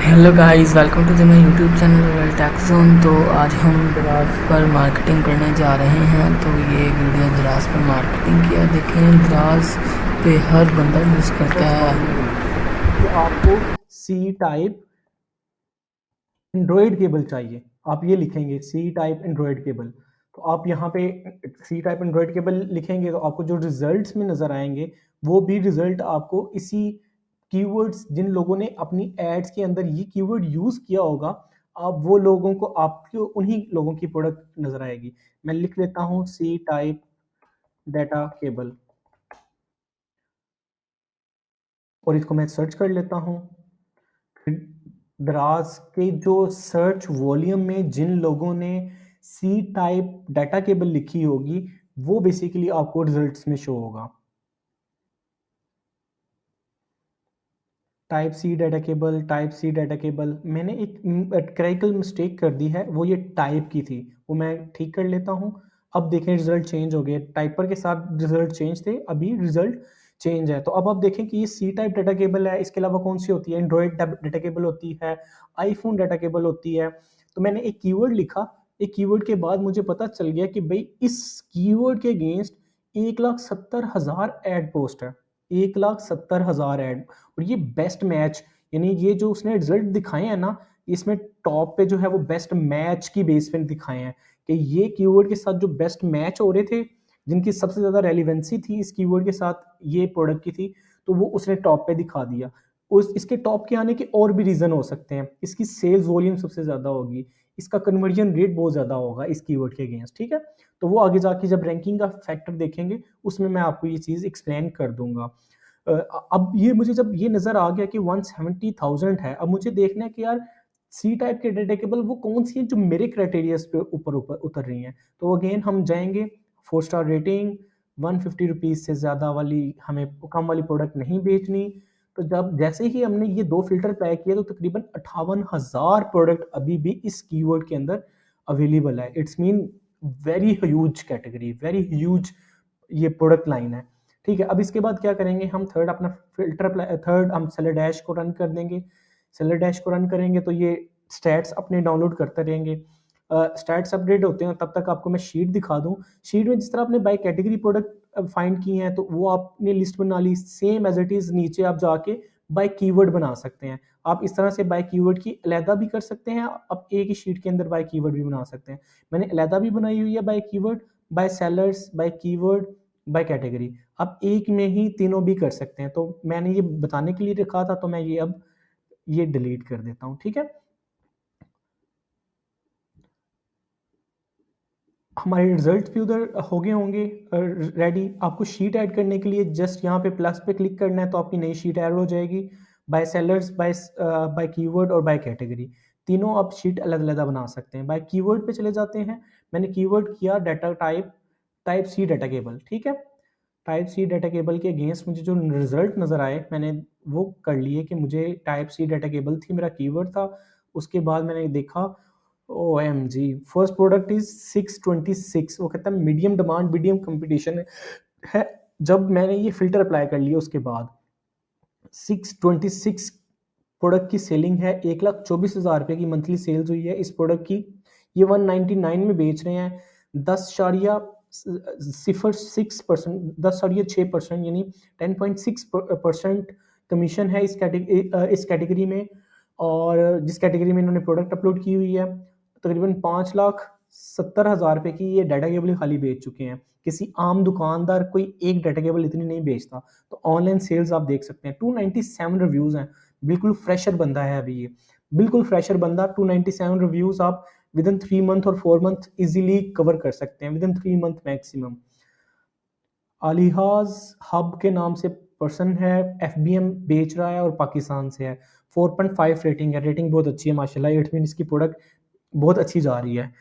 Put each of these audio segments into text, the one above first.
Hello guys, welcome to the my YouTube channel royal tech zone. तो आज हम दराज पर मार्केटिंग करने जा रहे हैं। तो ये वीडियो दराज पर मार्केटिंग की है। देखें, दराज पे हर बंदा यूज़ करता है। कि आपको सी टाइप एंड्रॉयड केबल चाहिए। आप ये लिखेंगे सी टाइप एंड्रॉयड केबल। तो आप यहाँ पे सी टाइप एंड्रॉयड केबल लिखेंगे तो आपको जो रिजल्ट्स में नज़र आएंगे वो भी रिजल्ट आपको इसी कीवर्ड्स, जिन लोगों ने अपनी एड्स के अंदर ये कीवर्ड यूज़ किया होगा, आप वो लोगों को, आपके उन्हीं लोगों की प्रोडक्ट नज़र आएगी। मैं लिख लेता हूँ सी टाइप डाटा केबल और इसको मैं सर्च कर लेता हूँ। दराज के जो सर्च वॉल्यूम में जिन लोगों ने सी टाइप डाटा केबल लिखी होगी वो बेसिकली आपको रिजल्ट्स में शो होगा। Type C data cable, type C data cable, मैंने एक क्रेडिकल मिस्टेक कर दी है, वो ये टाइप की थी, वो मैं ठीक कर लेता हूँ। अब देखें रिजल्ट चेंज हो गए, टाइपर के साथ रिजल्ट चेंज थे, अभी रिजल्ट चेंज है। तो अब आप देखें कि ये सी टाइप डाटा केबल है। इसके अलावा कौन सी होती है? एंड्रॉयड डाटा केबल होती है, आईफोन डाटा केबल होती है। तो मैंने एक कीवर्ड लिखा, एक कीवर्ड के बाद मुझे पता चल गया कि भाई इस कीवर्ड के अगेंस्ट 1,70,000 एड पोस्ट है, 1,70,000 एड। और ये बेस्ट मैच, यानी ये जो उसने रिजल्ट दिखाए हैं ना, इसमें टॉप पे जो है वो बेस्ट मैच की बेस पे दिखाए हैं कि ये कीवर्ड के साथ जो बेस्ट मैच हो रहे थे, जिनकी सबसे ज़्यादा रेलिवेंसी थी इस कीवर्ड के साथ ये प्रोडक्ट की थी, तो वो उसने टॉप पे दिखा दिया। उस इसके टॉप के आने के और भी रीज़न हो सकते हैं। इसकी सेल्स वॉल्यूम सबसे ज़्यादा होगी, इसका कन्वर्जन रेट बहुत ज़्यादा होगा इस कीवर्ड के अगेंस्ट, ठीक है। तो वो आगे जाके जब रैंकिंग का फैक्टर देखेंगे उसमें मैं आपको ये चीज़ एक्सप्लेन कर दूंगा। अब ये मुझे जब ये नज़र आ गया कि 170,000 है, अब मुझे देखना है कि यार सी टाइप के डाटा केबल वो कौन सी है जो मेरे क्राइटेरिया पे ऊपर ऊपर उतर रही हैं। तो अगेन हम जाएंगे, 4 स्टार रेटिंग, 150 रुपीज़ से ज़्यादा वाली, हमें कम वाली प्रोडक्ट नहीं बेचनी। तो जब जैसे ही हमने ये दो फिल्टर अप्लाई किया तो तकरीबन 58,000 प्रोडक्ट अभी भी इस कीवर्ड के अंदर अवेलेबल है। It's mean very huge category, very huge ये प्रोडक्ट लाइन है, ठीक है। अब इसके बाद क्या करेंगे, हम थर्ड अपना फिल्टर, थर्ड हम सेलर डैश को रन कर देंगे। सेलर डैश को रन करेंगे तो ये स्टैट्स अपने डाउनलोड करते रहेंगे। स्टैट्स अपडेट होते हैं तब तक आपको मैं शीट दिखा दूं। शीट में जिस तरह आपने बाय कैटेगरी प्रोडक्ट फाइंड की हैं तो वो आपने लिस्ट बना ली, सेम एज इट इज़ नीचे आप जाके बाय कीवर्ड बना सकते हैं। आप इस तरह से बाय कीवर्ड की अलहदा भी कर सकते हैं, आप एक ही शीट के अंदर बाय कीवर्ड भी बना सकते हैं। मैंने अलहदा भी बनाई हुई है by keyword, by sellers, by keyword, by category. आप एक में ही तीनों भी कर सकते हैं। तो मैंने ये बताने के लिए रखा था, तो मैं ये अब ये डिलीट कर देता हूँ, ठीक है। हमारे रिजल्ट भी उधर हो गए होंगे रेडी। आपको शीट ऐड करने के लिए जस्ट यहाँ पे प्लस पे क्लिक करना है तो आपकी नई शीट ऐड हो जाएगी। By sellers, by by keyword और बाय कैटेगरी, तीनों आप शीट अलग अलग बना सकते हैं। बाय कीवर्ड पे चले जाते हैं। मैंने कीवर्ड किया data type, type C data cable, ठीक है। टाइप सी डाटा केबल के अगेंस्ट मुझे जो रिजल्ट नज़र आए मैंने वो कर लिए कि मुझे टाइप सी डाटा केबल थी, मेरा कीवर्ड था। उसके बाद मैंने देखा, O M G, first product is 626, वो कहता है मीडियम डिमांड मीडियम कंपटीशन है। जब मैंने ये फिल्टर अप्लाई कर लिया उसके बाद 626 प्रोडक्ट की सेलिंग है, 1,24,000 रुपये की मंथली सेल्स हुई है इस प्रोडक्ट की। ये 199 में बेच रहे हैं, 10.06%, 10.6%, यानी 10.6% कमीशन है इस कैटेगरी में। और जिस कैटेगरी में इन्होंने प्रोडक्ट अपलोड की हुई है, तकरीबन 5,70,000 रुपये की ये डाटा केबल खाली बेच चुके हैं। किसी आम दुकानदार कोई एक डाटा केबल इतनी नहीं बेचता। तो ऑनलाइन सेल्स आप देख सकते हैं, 297 रिव्यूज़ हैं। बिल्कुल फ्रेशर बंदा है अभी ये, बिल्कुल फ्रेशर बंदा। 297 रिव्यूज़ आप विद इन 3 मंथ और 4 मंथ इजीली कवर कर सकते हैं, विद इन 3 मंथ मैक्सिमम। अलीहाज हब के नाम से पर्सन है, एफबीएम बेच रहा है और पाकिस्तान से है। 4.5 रेटिंग है, रेटिंग बहुत अच्छी है माशाल्लाह। इट मीन इसकी प्रोडक्ट बहुत अच्छी जा रही है।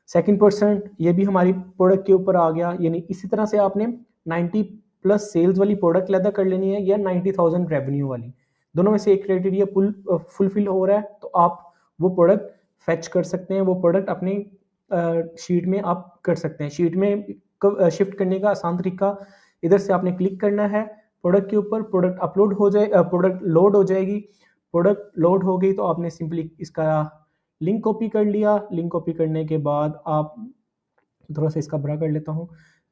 सेकंड पर्सन ये भी हमारी प्रोडक्ट के ऊपर आ गया। यानी इसी तरह से आपने 90 प्लस सेल्स वाली प्रोडक्ट लैदा कर लेनी है या 90,000 रेवेन्यू वाली, दोनों में से एक क्राइटेरिया फुलफिल हो रहा है तो आप वो प्रोडक्ट फेच कर सकते हैं। वो प्रोडक्ट अपने शीट में आप कर सकते हैं। शीट में शिफ्ट करने का आसान तरीका, इधर से आपने क्लिक करना है प्रोडक्ट के ऊपर, प्रोडक्ट अपलोड हो जाए, प्रोडक्ट लोड हो जाएगी। प्रोडक्ट लोड हो गई तो आपने सिंपली इसका लिंक कॉपी कर लिया। लिंक कॉपी करने के बाद आप थोड़ा सा इसका बड़ा कर लेता हूँ।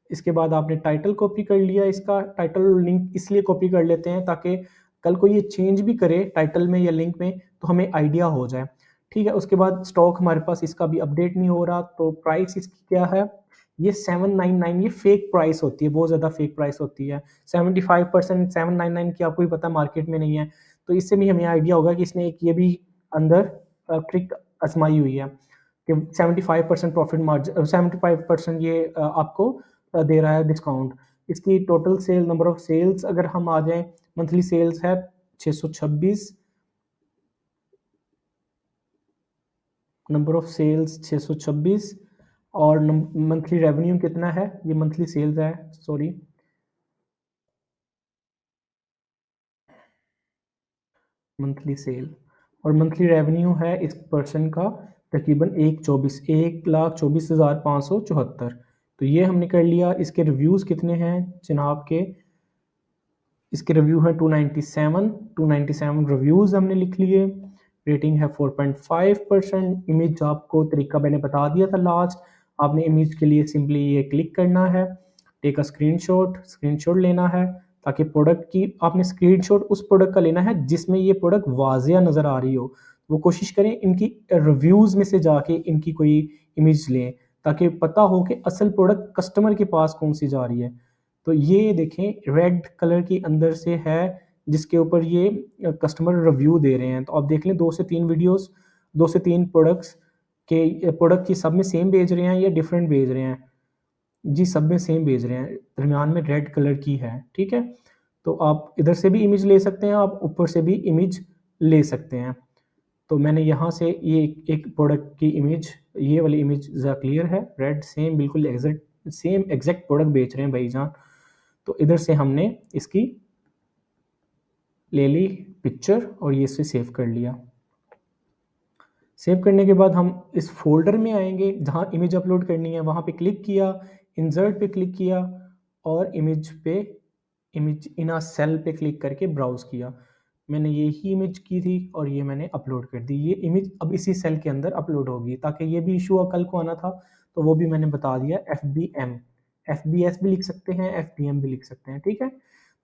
इसके बाद आपने टाइटल कॉपी कर लिया। इसका टाइटल लिंक इसलिए कॉपी कर लेते हैं ताकि कल को ये चेंज भी करे टाइटल में या लिंक में तो हमें आइडिया हो जाए। ठीक है, उसके बाद स्टॉक हमारे पास इसका भी अपडेट नहीं हो रहा, तो प्राइस इसकी क्या है, ये 799, ये फेक प्राइस होती है, बहुत ज़्यादा फेक प्राइस होती है। 75% 799 की आपको भी पता मार्केट में नहीं है, तो इससे भी हमें आइडिया होगा कि इसने एक ये भी अंदर ट्रिक आजमाई हुई है कि 75% प्रॉफिट मार्जिन, 75% ये आपको दे रहा है डिस्काउंट। इसकी total sale, number of sales अगर हम आ जाएं, मंथली सेल्स है 626, नंबर ऑफ सेल्स 626, और मंथली रेवेन्यू कितना है, ये मंथली सेल्स है, सॉरी, मंथली सेल, और मंथली रेवेन्यू है इस पर्सन का तकरीबन 1,24,574। तो ये हमने कर लिया। इसके रिव्यूज़ कितने हैं जनाब के, इसके रिव्यू हैं 297 रिव्यूज़ हमने लिख लिए। रेटिंग है 4.5%। इमेज आपको तरीका मैंने बता दिया था लास्ट, आपने इमेज के लिए सिंपली ये क्लिक करना है, टेक अ स्क्रीनशॉट लेना है, ताकि प्रोडक्ट की आपने स्क्रीनशॉट उस प्रोडक्ट का लेना है जिसमें ये प्रोडक्ट वाजिया नज़र आ रही हो। वो कोशिश करें इनकी रिव्यूज़ में से जाके इनकी कोई इमेज लें ताकि पता हो कि असल प्रोडक्ट कस्टमर के पास कौन सी जा रही है। तो ये देखें रेड कलर की अंदर से है जिसके ऊपर ये कस्टमर रिव्यू दे रहे हैं। तो आप देख लें 2 से 3 वीडियोस, 2 से 3 प्रोडक्ट्स के प्रोडक्ट की सब में सेम भेज रहे हैं या डिफरेंट भेज रहे हैं, जी सब में सेम भेज रहे हैं, दरमियान में रेड कलर की है। ठीक है, तो आप इधर से भी इमेज ले सकते हैं, आप ऊपर से भी इमेज ले सकते हैं। तो मैंने यहाँ से ये एक प्रोडक्ट की इमेज, ये वाली इमेज ज़रा क्लियर है, रेड सेम बिल्कुल एग्जैक्ट प्रोडक्ट बेच रहे हैं भाईजान। तो इधर से हमने इसकी ले ली पिक्चर और ये इसे सेव कर लिया। सेव करने के बाद हम इस फोल्डर में आएंगे जहाँ इमेज अपलोड करनी है, वहाँ पे क्लिक किया, इंसर्ट पे क्लिक किया और इमेज इन अ सेल पे क्लिक करके ब्राउज़ किया। मैंने यही इमेज की थी और ये मैंने अपलोड कर दी। ये इमेज अब इसी सेल के अंदर अपलोड होगी, ताकि ये भी इशू कल को आना था तो वो भी मैंने बता दिया। FBS भी लिख सकते हैं, FBM भी लिख सकते हैं। ठीक है,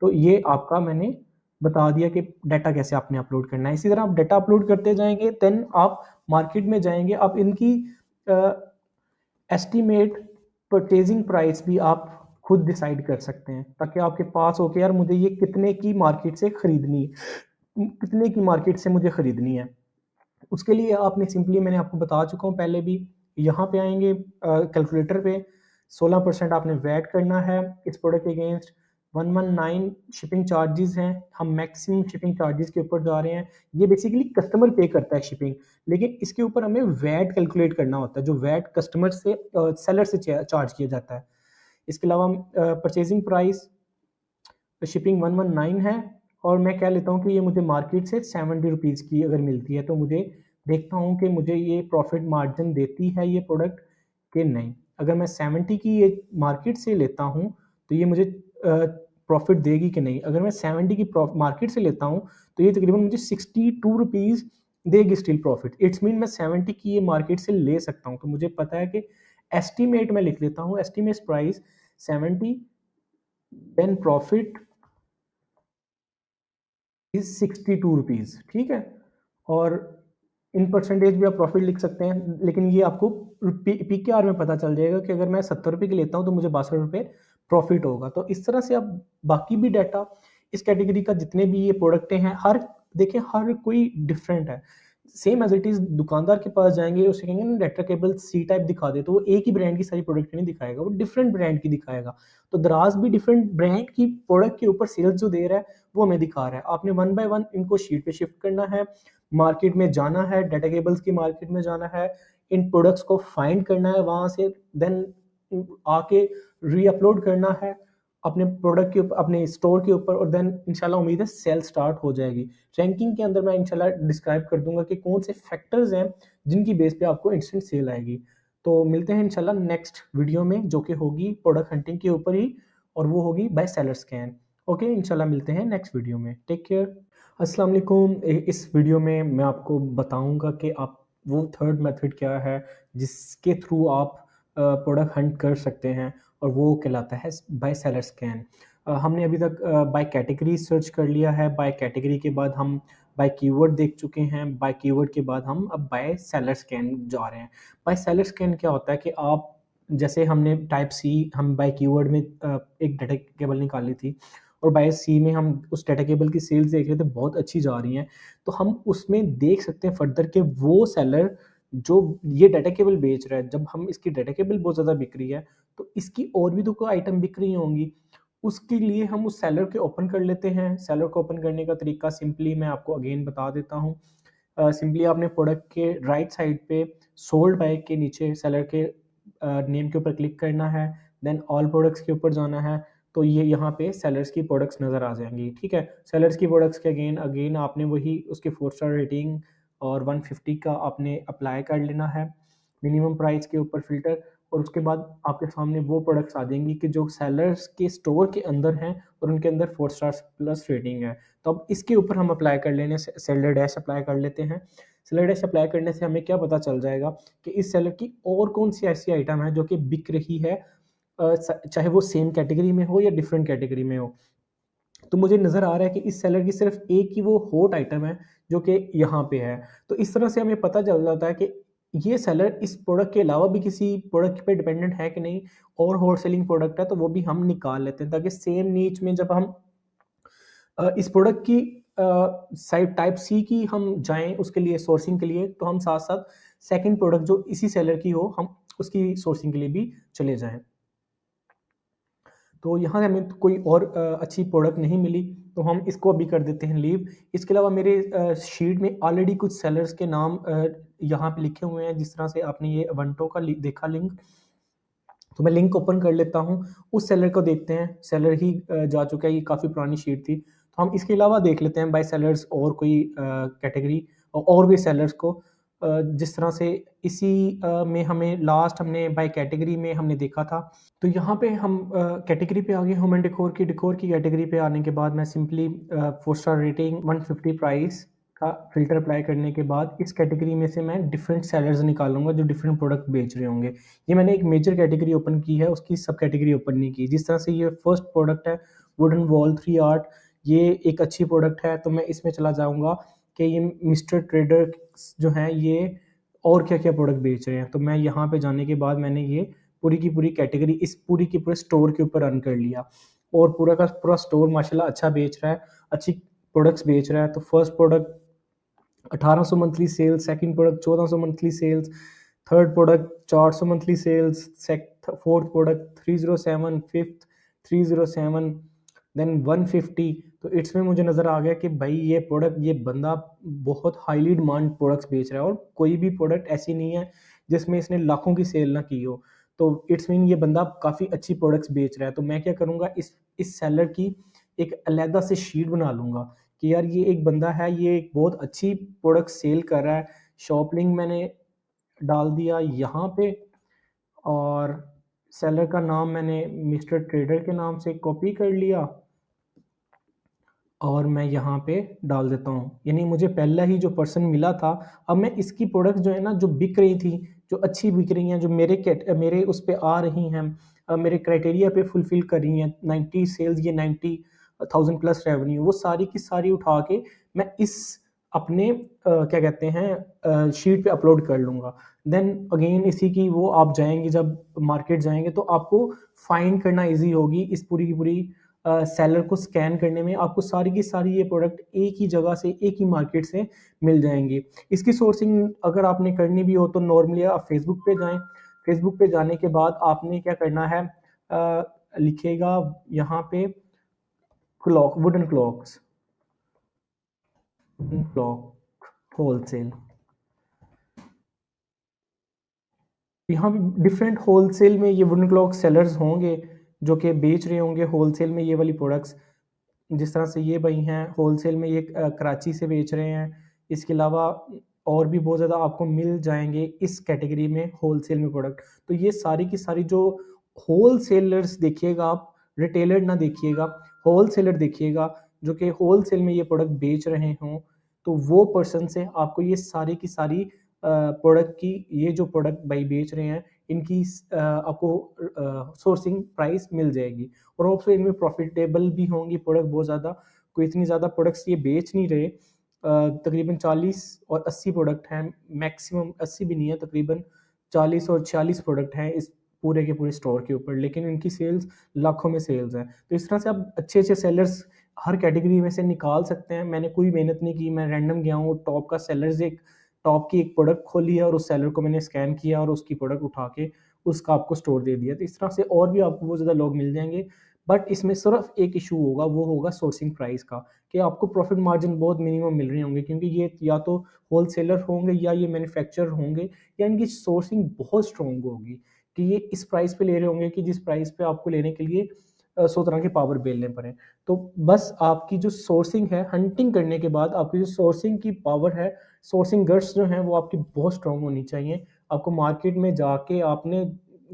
तो ये आपका मैंने बता दिया कि डाटा कैसे आपने अपलोड करना है। इसी तरह आप डाटा अपलोड करते जाएंगे, देन आप मार्केट में जाएंगे, आप इनकी एस्टीमेट परचेजिंग प्राइस भी आप खुद डिसाइड कर सकते हैं, ताकि आपके पास हो कि यार मुझे ये कितने की मार्केट से खरीदनी, कितने की मार्केट से मुझे खरीदनी है। उसके लिए आपने सिंपली, मैंने आपको बता चुका हूँ पहले भी, यहाँ पे आएंगे कैलकुलेटर पे, 16% आपने वैट करना है इस प्रोडक्ट के अगेंस्ट। 119 शिपिंग चार्जेस हैं, हम मैक्सिमम शिपिंग चार्जेस के ऊपर जा रहे हैं। ये बेसिकली कस्टमर पे करता है शिपिंग, लेकिन इसके ऊपर हमें वैट कैलकुलेट करना होता है, जो वैट कस्टमर से सेलर से चार्ज किया जाता है। इसके अलावा परचेजिंग प्राइस शिपिंग 119 है, और मैं क्या लेता हूँ कि ये मुझे मार्केट से 70 रुपीज़ की अगर मिलती है तो मुझे देखता हूँ कि मुझे ये प्रॉफिट मार्जिन देती है ये प्रोडक्ट कि नहीं। अगर मैं 70 की ये मार्केट से लेता हूँ तो ये मुझे प्रॉफिट देगी कि नहीं। अगर मैं 70 की मार्केट से लेता हूँ तो ये तकरीबन मुझे 62 रुपीज़ देगी स्टिल प्रॉफिट। इट्स मीन मैं 70 की ये मार्केट से ले सकता हूँ। तो मुझे पता है कि एस्टीमेट मैं लिख लेता हूँ, estimate price 70, then profit is 62 rupees. ठीक है, और इन परसेंटेज भी आप प्रॉफिट लिख सकते हैं, लेकिन ये आपको PKR में पता चल जाएगा कि अगर मैं 70 रुपये की लेता हूँ तो मुझे 62 रुपये प्रॉफिट होगा। तो इस तरह से आप बाकी भी डाटा, इस कैटेगरी का जितने भी ये प्रोडक्टें हैं, हर देखें हर कोई डिफरेंट है। सेम एज इट इज़ दुकानदार के पास जाएंगे, उससे कहेंगे ना डाटा केबल C टाइप दिखा दे, तो वो एक ही ब्रांड की सारी प्रोडक्ट नहीं दिखाएगा, वो डिफरेंट ब्रांड की दिखाएगा। तो दराज भी डिफरेंट ब्रांड की प्रोडक्ट के ऊपर सेल्स जो दे रहा है वो हमें दिखा रहा है। आपने 1 बाय 1 इनको शीट पे शिफ्ट करना है, मार्केट में जाना है, डाटा केबल्स की मार्केट में जाना है, इन प्रोडक्ट्स को फाइंड करना है वहाँ से, देन आके री अपलोड करना है अपने प्रोडक्ट के ऊपर, अपने स्टोर के ऊपर, और देन इंशाल्लाह उम्मीद है सेल स्टार्ट हो जाएगी। रैंकिंग के अंदर मैं इंशाल्लाह डिस्क्राइब कर दूंगा कि कौन से फैक्टर्स हैं जिनकी बेस पे आपको इंस्टेंट सेल आएगी। तो मिलते हैं इंशाल्लाह नेक्स्ट वीडियो में, जो कि होगी प्रोडक्ट हंटिंग के ऊपर ही, और वो होगी बाय सेलर स्कैन। ओके, इंशाल्लाह मिलते हैं नेक्स्ट वीडियो में। Take care. अस्सलाम वालेकुम। इस वीडियो में मैं आपको बताऊंगा कि आप वो थर्ड मेथड क्या है जिसके थ्रू आप प्रोडक्ट हंट कर सकते हैं, और वो कहलाता है बाय सेलर स्कैन। हमने अभी तक बाय कैटेगरी सर्च कर लिया है, बाय कैटेगरी के बाद हम बाय कीवर्ड देख चुके हैं, बाय कीवर्ड के बाद हम अब बाय सेलर स्कैन जा रहे हैं। बाय सेलर स्कैन क्या होता है कि आप, जैसे हमने टाइप सी हम बाय कीवर्ड में एक डाटा केबल निकाली थी, और बाय सी में हम उस डाटा केबल की सेल्स देख रहे थे, बहुत अच्छी जा रही हैं। तो हम उसमें देख सकते हैं फर्दर कि वो सेलर जो ये डाटा केबल बेच रहा है, जब हम इसकी डाटा केबल बहुत ज़्यादा बिक रही है, तो इसकी और भी तो कोई आइटम बिक रही होंगी। उसके लिए हम उस सेलर के ओपन कर लेते हैं। सेलर को ओपन करने का तरीका सिंपली मैं आपको अगेन बता देता हूँ। सिंपली आपने प्रोडक्ट के राइट साइड पे सोल्ड बाय के नीचे सेलर के नेम के ऊपर क्लिक करना है, देन ऑल प्रोडक्ट्स के ऊपर जाना है। तो ये यहाँ पे सेलर्स की प्रोडक्ट्स नज़र आ जाएंगी। ठीक है, सेलर्स की प्रोडक्ट्स के अगेन अगेन आपने वही उसके 4 स्टार रेटिंग और 150 का आपने अप्लाई कर लेना है, मिनिमम प्राइस के ऊपर फ़िल्टर। और उसके बाद आपके सामने वो प्रोडक्ट्स आ जाएंगी कि जो सेलर्स के स्टोर के अंदर हैं और उनके अंदर 4 स्टार्स प्लस रेटिंग है। तो अब इसके ऊपर हम अप्लाई कर लेने सेलर डैश अप्लाई कर लेते हैं। सेलर डैश अप्लाई करने से हमें क्या पता चल जाएगा कि इस सेलर की और कौन सी ऐसी आइटम है जो कि बिक रही है, चाहे वो सेम कैटेगरी में हो या डिफरेंट कैटेगरी में हो। तो मुझे नज़र आ रहा है कि इस सेलर की सिर्फ एक ही वो हॉट आइटम है जो कि यहाँ पे है। तो इस तरह से हमें पता चल जाता है कि ये सेलर इस प्रोडक्ट के अलावा भी किसी प्रोडक्ट पे डिपेंडेंट है कि नहीं, और हॉट सेलिंग प्रोडक्ट है तो वो भी हम निकाल लेते हैं, ताकि सेम नीच में जब हम इस प्रोडक्ट की साइड टाइप सी की हम जाएँ उसके लिए सोर्सिंग के लिए, तो हम साथ-साथ सेकंड प्रोडक्ट जो इसी सेलर की हो, हम उसकी सोर्सिंग के लिए भी चले जाएँ। तो यहाँ से हमें कोई और अच्छी प्रोडक्ट नहीं मिली, तो हम इसको अभी कर देते हैं लीव। इसके अलावा मेरे शीट में ऑलरेडी कुछ सेलर्स के नाम यहाँ पे लिखे हुए हैं, जिस तरह से आपने ये अवंटो का देखा लिंक। तो मैं लिंक ओपन कर लेता हूँ, उस सेलर को देखते हैं। सेलर ही जा चुका है, ये काफ़ी पुरानी शीट थी। तो हम इसके अलावा देख लेते हैं बाय सेलर्स और कोई कैटेगरी और भी सेलर्स को, जिस तरह से इसी में हमें लास्ट हमने बाय कैटेगरी में हमने देखा था। तो यहाँ पे हम कैटेगरी पे आ गए, होम एंड डेकोर की कैटेगरी पे आने के बाद मैं सिंपली 4 स्टार रेटिंग 150 प्राइस का फ़िल्टर अप्लाई करने के बाद इस कैटेगरी में से मैं डिफरेंट सेलर्स निकालूँगा जो डिफरेंट प्रोडक्ट बेच रहे होंगे। ये मैंने एक मेजर कैटेगरी ओपन की है, उसकी सब कैटेगरी ओपन नहीं की। जिस तरह से ये फर्स्ट प्रोडक्ट है वुडन वॉल 3 आर्ट, ये एक अच्छी प्रोडक्ट है, तो मैं इसमें चला जाऊँगा कि ये मिस्टर ट्रेडर्स जो हैं ये और क्या-क्या प्रोडक्ट बेच रहे हैं। तो मैं यहाँ पे जाने के बाद मैंने ये पूरी की पूरी कैटेगरी इस पूरी की पूरे स्टोर के ऊपर रन कर लिया, और पूरा का पूरा स्टोर माशाल्लाह अच्छा बेच रहा है, अच्छी प्रोडक्ट्स बेच रहा है। तो first product 1800 monthly sales, second product 1400 monthly sales, third product 400 monthly sales, fourth product 307, fifth 307, then 150। तो इसमें मुझे नज़र आ गया कि भाई ये प्रोडक्ट, ये बंदा बहुत हाईली डिमांड प्रोडक्ट्स बेच रहा है, और कोई भी प्रोडक्ट ऐसी नहीं है जिसमें इसने लाखों की सेल ना की हो। तो इट्स मीन ये बंदा काफ़ी अच्छी प्रोडक्ट्स बेच रहा है। तो मैं क्या करूँगा, इस सेलर की एक अलहदा से शीट बना लूँगा कि यार ये एक बंदा है, ये एक बहुत अच्छी प्रोडक्ट सेल कर रहा है। शॉप लिंक मैंने डाल दिया यहाँ पे, और सेलर का नाम मैंने मिस्टर ट्रेडर के नाम से कॉपी कर लिया, और मैं यहाँ पे डाल देता हूँ। यानी मुझे पहला ही जो पर्सन मिला था, अब मैं इसकी प्रोडक्ट जो है ना, जो बिक रही थी, जो अच्छी बिक रही हैं, जो मेरे उस पे आ रही हैं, मेरे क्राइटेरिया पे फुलफ़िल कर रही हैं, 90 सेल्स, ये 90,000 प्लस रेवेन्यू, वो सारी की सारी उठा के मैं इस अपने क्या कहते हैं शीट पे अपलोड कर लूँगा। देन अगेन इसी की वो आप जाएँगे, जब मार्केट जाएँगे तो आपको फाइंड करना ईज़ी होगी। इस पूरी की पूरी सेलर को स्कैन करने में आपको सारी की सारी ये प्रोडक्ट एक ही जगह से, एक ही मार्केट से मिल जाएँगी। इसकी सोर्सिंग अगर आपने करनी भी हो तो नॉर्मली आप फेसबुक पे जाएँ। फेसबुक पे जाने के बाद आपने क्या करना है, लिखिएगा यहाँ पे वुडन क्लॉक्स, क्लॉक होलसेल। यहाँ पे डिफरेंट होलसेल में ये वुडन क्लॉक सेलर्स होंगे जो कि बेच रहे होंगे होलसेल में ये वाली प्रोडक्ट्स। जिस तरह से ये भाई हैं होलसेल में, ये कराची से बेच रहे हैं। इसके अलावा और भी बहुत ज़्यादा आपको मिल जाएँगे इस कैटेगरी में होलसेल में प्रोडक्ट। तो ये सारी की सारी जो होलसेलर्स देखिएगा आप, रिटेलर ना देखिएगा, होलसेलर देखिएगा, जो कि होल सेल में ये प्रोडक्ट बेच रहे हों, तो वो पर्सन से आपको ये सारी की सारी प्रोडक्ट की, ये जो प्रोडक्ट भाई बेच रहे हैं इनकी आपको सोर्सिंग प्राइस मिल जाएगी। और ऑल्सो इनमें प्रॉफिटेबल भी होंगी प्रोडक्ट बहुत ज़्यादा। कोई इतनी ज़्यादा प्रोडक्ट्स ये बेच नहीं रहे, तकरीबन 40 और 80 प्रोडक्ट हैं, मैक्सिमम 80 भी नहीं है, तकरीबन 40 और 46 प्रोडक्ट हैं इस पूरे के पूरे स्टोर के ऊपर, लेकिन इनकी सेल्स लाखों में सेल्स हैं। तो इस तरह से आप अच्छे अच्छे सेलर्स हर कैटेगरी में से निकाल सकते हैं। मैंने कोई मेहनत नहीं की, मैं रैंडम गया हूँ, टॉप का सेलर्स एक टॉप की एक प्रोडक्ट खोली है और उस सेलर को मैंने स्कैन किया और उसकी प्रोडक्ट उठा के उसका आपको स्टोर दे दिया। तो इस तरह से और भी आपको बहुत ज़्यादा लोग मिल जाएंगे, बट इसमें सिर्फ एक इशू होगा, वो होगा सोर्सिंग प्राइस का, कि आपको प्रॉफिट मार्जिन बहुत मिनिमम मिल रहे होंगे, क्योंकि ये या तो होल सेलर होंगे या ये मैन्युफैक्चरर होंगे, या इनकी सोर्सिंग बहुत स्ट्रॉन्ग होगी कि ये इस प्राइस पे ले रहे होंगे कि जिस प्राइस पे आपको लेने के लिए 100 तरह के पावर बेलने पड़े। तो बस आपकी जो सोर्सिंग है, हंटिंग करने के बाद आपकी जो सोर्सिंग की पावर है, सोर्सिंग गट्स जो हैं वो आपकी बहुत स्ट्रॉन्ग होनी चाहिए। आपको मार्केट में जाके आपने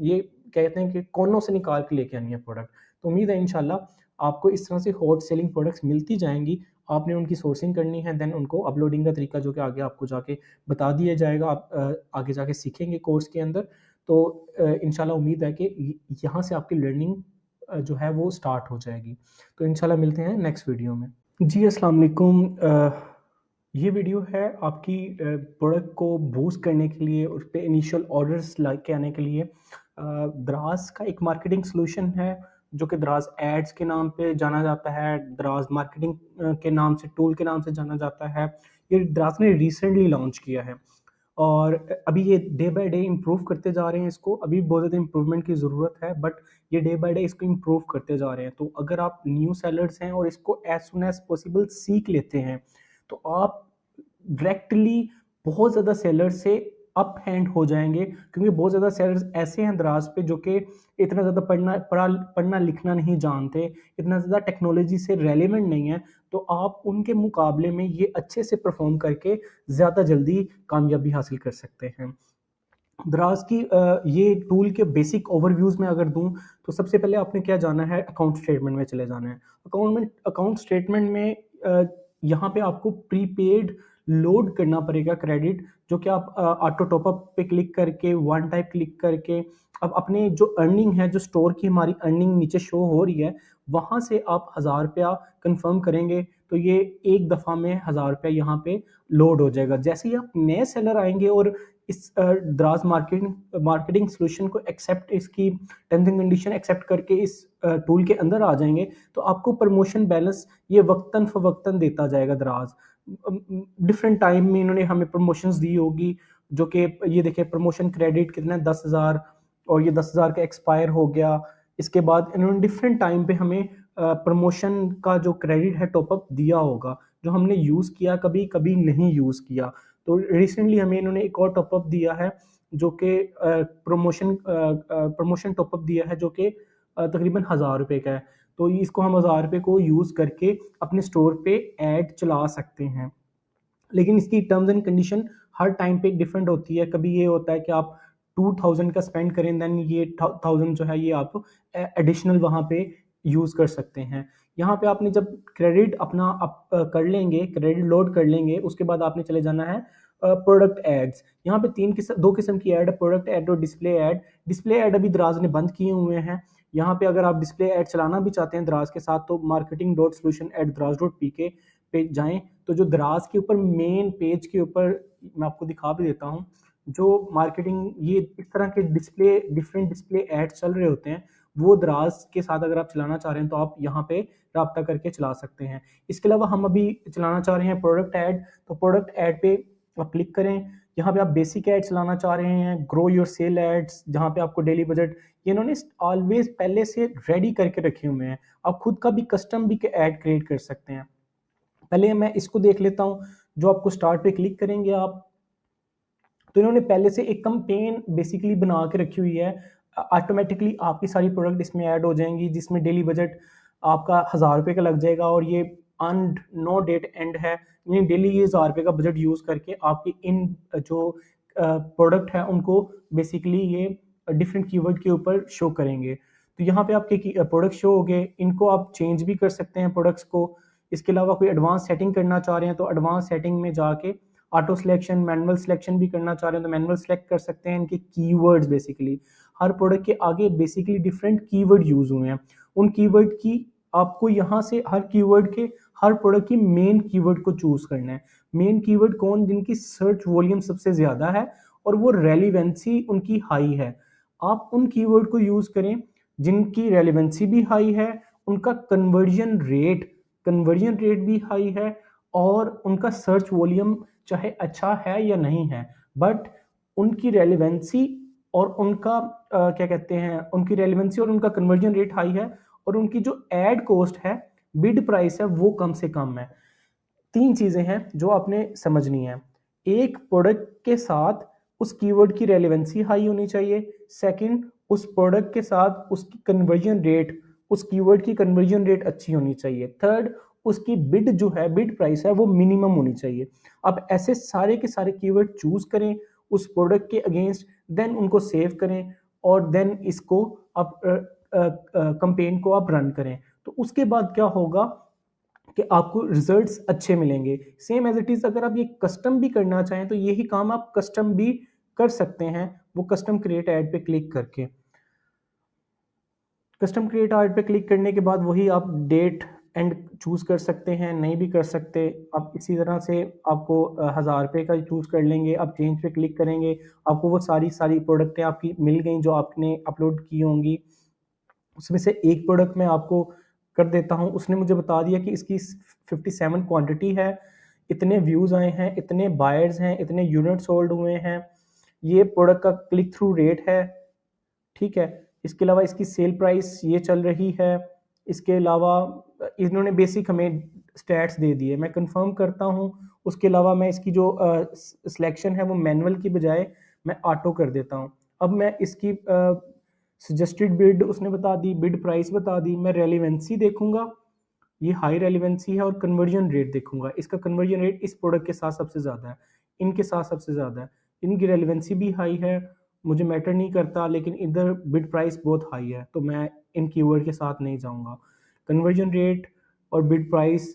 ये कहते हैं कि कोनों से निकाल के लेके आनी है प्रोडक्ट। तो उम्मीद है इंशाल्लाह आपको इस तरह से हॉट सेलिंग प्रोडक्ट्स मिलती जाएँगी। आपने उनकी सोर्सिंग करनी है, देन उनको अपलोडिंग का तरीका जो कि आगे आपको जाके बता दिया जाएगा, आप आगे जाके सीखेंगे कोर्स के अंदर। तो इंशाल्लाह उम्मीद है कि यहाँ से आपकी लर्निंग जो है वो स्टार्ट हो जाएगी। तो इंशाल्लाह मिलते हैं नेक्स्ट वीडियो में। जी, अस्सलाम वालेकुम। ये वीडियो है आपकी प्रोडक्ट को बूस्ट करने के लिए, उस पे इनिशियल ऑर्डर्स लेके आने के लिए। दराज़ का एक मार्केटिंग सॉल्यूशन है जो कि दराज़ एड्स के नाम पे जाना जाता है, दराज़ मार्केटिंग के नाम से, टूल के नाम से जाना जाता है। ये दराज़ ने रिसेंटली लॉन्च किया है और अभी ये डे बाय डे इम्प्रूव करते जा रहे हैं इसको। अभी बहुत ज़्यादा इम्प्रूवमेंट की ज़रूरत है, बट ये डे बाय डे इसको इम्प्रूव करते जा रहे हैं। तो अगर आप न्यू सेलर्स हैं और इसको एज़ सून एज़ पॉसिबल सीख लेते हैं, तो आप डायरेक्टली बहुत ज़्यादा सेलर्स से अप हैंड हो जाएँगे, क्योंकि बहुत ज़्यादा सेलर्स ऐसे हैं दराज़ पे जो कि इतना ज़्यादा पढ़ना लिखना नहीं जानते, इतना ज़्यादा टेक्नोलॉजी से रेलेवेंट नहीं है। तो आप उनके मुकाबले में ये अच्छे से परफ़ॉर्म करके ज़्यादा जल्दी कामयाबी हासिल कर सकते हैं। दराज़ की ये टूल के बेसिक ओवरव्यूज़ में अगर दूँ, तो सबसे पहले आपने क्या जाना है, अकाउंट स्टेटमेंट में चले जाना है। अकाउंट स्टेटमेंट में यहाँ पे आपको प्रीपेड लोड करना पड़ेगा क्रेडिट, जो कि आप ऑटो टॉपअप पे क्लिक करके, वन टाइप क्लिक करके, अब अपने जो अर्निंग है, जो स्टोर की हमारी अर्निंग नीचे शो हो रही है, वहाँ से आप ₹1000 कन्फर्म करेंगे, तो ये एक दफ़ा में ₹1000 यहाँ पे लोड हो जाएगा। जैसे ही आप नए सेलर आएँगे और इस दराज़ मार्केटिंग सॉल्यूशन को एक्सेप्ट, इसकी टर्म्स एंड कंडीशन एक्सेप्ट करके इस टूल के अंदर आ जाएँगे, तो आपको प्रमोशन बैलेंस ये वक़्तन फ़वक़्तन देता जाएगा दराज़। डिफरेंट टाइम में इन्होंने हमें प्रमोशंस दी होगी, जो कि ये देखिए प्रमोशन क्रेडिट कितना है 10,000, और ये 10,000 का एक्सपायर हो गया। इसके बाद इन्होंने डिफरेंट टाइम पे हमें प्रमोशन का जो क्रेडिट है टॉप अप दिया होगा, जो हमने यूज़ किया, कभी कभी नहीं यूज़ किया। तो रिसेंटली हमें इन्होंने एक और टॉप अप दिया है, जो कि प्रमोशन टॉप अप दिया है, जो कि तकरीबन ₹1000 का है। तो इसको हम ₹1000 को यूज़ करके अपने स्टोर पे ऐड चला सकते हैं। लेकिन इसकी terms and condition her time पे डिफरेंट होती है। कभी ये होता है कि आप 2000 का स्पेंड करें, देन ये 1000 जो है ये आप एडिशनल वहाँ पे यूज़ कर सकते हैं। यहाँ पे आपने जब क्रेडिट अपना कर लेंगे, क्रेडिट लोड कर लेंगे, उसके बाद आपने चले जाना है प्रोडक्ट एड्स। यहाँ पे 2 किस्म की ऐड है, प्रोडक्ट ऐड और डिस्प्ले ऐड। डिस्प्ले ऐड अभी दराज़ ने बंद किए हुए हैं। यहाँ पे अगर आप डिस्प्ले ऐड चलाना भी चाहते हैं दराज़ के साथ, तो marketing.solution@daraz.pk पे जाएँ। तो जो दराज़ के ऊपर मेन पेज के ऊपर मैं आपको दिखा भी देता हूँ, जो मार्केटिंग ये इस तरह के डिफरेंट डिस्प्ले ऐड चल रहे होते हैं, वो दराज़ के साथ अगर आप चलाना चाह रहे हैं, तो आप यहाँ पे राब्ता करके चला सकते हैं। इसके अलावा हम अभी चलाना चाह रहे हैं प्रोडक्ट ऐड, तो प्रोडक्ट ऐड पे आप क्लिक करें। यहाँ पे आप बेसिक ऐड चलाना चाह रहे हैं, ग्रो योर सेल एड्स, जहाँ पे आपको डेली बजट, ये इन्होंने ऑलवेज पहले से रेडी करके रखे हुए हैं। आप खुद का भी कस्टम भी ऐड क्रिएट कर सकते हैं। पहले मैं इसको देख लेता हूँ। जो आपको स्टार्ट पे क्लिक करेंगे आप, तो इन्होंने पहले से एक कैंपेन बेसिकली बना के रखी हुई है। ऑटोमेटिकली आपकी सारी प्रोडक्ट इसमें ऐड हो जाएंगी, जिसमें डेली बजट आपका ₹1000 का लग जाएगा, और ये अर्न्ड नो डेट एंड है, यानी डेली ये ₹1000 का बजट यूज़ करके आपकी इन जो प्रोडक्ट है उनको बेसिकली ये डिफरेंट कीवर्ड के ऊपर शो करेंगे। तो यहाँ पे आपके प्रोडक्ट शो हो गए, इनको आप चेंज भी कर सकते हैं प्रोडक्ट्स को। इसके अलावा कोई एडवांस सेटिंग करना चाह रहे हैं तो एडवांस सेटिंग में जाके ऑटो सिलेक्शन, मैनुअल सिलेक्शन भी करना चाह रहे हैं तो मैनुअल सेलेक्ट कर सकते हैं। इनके कीवर्ड्स बेसिकली हर प्रोडक्ट के आगे बेसिकली डिफरेंट कीवर्ड यूज हुए हैं, उन कीवर्ड की आपको यहाँ से हर कीवर्ड के हर प्रोडक्ट की मेन कीवर्ड को चूज करना है। मेन कीवर्ड कौन, जिनकी सर्च वॉल्यूम सबसे ज्यादा है और वो रेलिवेंसी उनकी हाई है, आप उन कीवर्ड को यूज करें जिनकी रेलिवेंसी भी हाई है, उनका कन्वर्जन रेट भी हाई है और उनका सर्च वॉल्यूम चाहे अच्छा है या नहीं है, बट उनकी रेलिवेंसी और उनका क्या कहते हैं, उनकी रेलिवेंसी और उनका कन्वर्जन रेट हाई है और उनकी जो एड कॉस्ट है, बिड प्राइस है, वो कम से कम है। तीन चीजें हैं जो आपने समझनी है। एक, प्रोडक्ट के साथ उस कीवर्ड की रेलेवेंसी हाई होनी चाहिए। सेकंड, उस प्रोडक्ट के साथ उसकी कन्वर्जन रेट, उस कीवर्ड की कन्वर्जन रेट अच्छी होनी चाहिए। थर्ड, उसकी बिड जो है, बिड प्राइस है, वो मिनिमम होनी चाहिए। अब ऐसे सारे के सारे कीवर्ड चूज करें उस प्रोडक्ट के अगेंस्ट, देन उनको सेव करें और देन इसको आप कंपेन को आप रन करें। तो उसके बाद क्या होगा कि आपको रिजल्ट्स अच्छे मिलेंगे। सेम एज इट इज अगर आप ये कस्टम भी करना चाहें तो यही काम आप कस्टम भी कर सकते हैं, वो कस्टम क्रिएट ऐड पे क्लिक करके। कस्टम क्रिएट ऐड पे क्लिक करने के बाद वही आप डेट एंड चूज कर सकते हैं, नहीं भी कर सकते आप। इसी तरह से आपको 1000 रुपये का चूज कर लेंगे, आप चेंज पे क्लिक करेंगे, आपको वो सारी प्रोडक्टें आपकी मिल गई जो आपने अपलोड की होंगी। उसमें से एक प्रोडक्ट मैं आपको कर देता हूँ, उसने मुझे बता दिया कि इसकी 57 क्वांटिटी है, इतने व्यूज़ आए हैं, इतने बायर्स हैं, इतने यूनिट सोल्ड हुए हैं, ये प्रोडक्ट का क्लिक थ्रू रेट है, ठीक है। इसके अलावा इसकी सेल प्राइस ये चल रही है। इसके अलावा इन्होंने बेसिक हमें स्टैट्स दे दिए, मैं कंफर्म करता हूँ। उसके अलावा मैं इसकी जो सिलेक्शन है वो मैनुअल की बजाय मैं ऑटो कर देता हूँ। अब मैं इसकी सजेस्टेड बिड उसने बता दी, बिड प्राइस बता दी, मैं रेलिवेंसी देखूंगा, ये हाई रेलिवेंसी है, और कन्वर्जन रेट देखूंगा, इसका कन्वर्जन रेट इस प्रोडक्ट के साथ सबसे ज़्यादा है, इनके साथ सबसे ज़्यादा है, इनकी रेलिवेंसी भी हाई है, मुझे मैटर नहीं करता, लेकिन इधर बिड प्राइस बहुत हाई है तो मैं इन कीवर्ड के साथ नहीं जाऊंगा। कन्वर्जन रेट और बिड प्राइस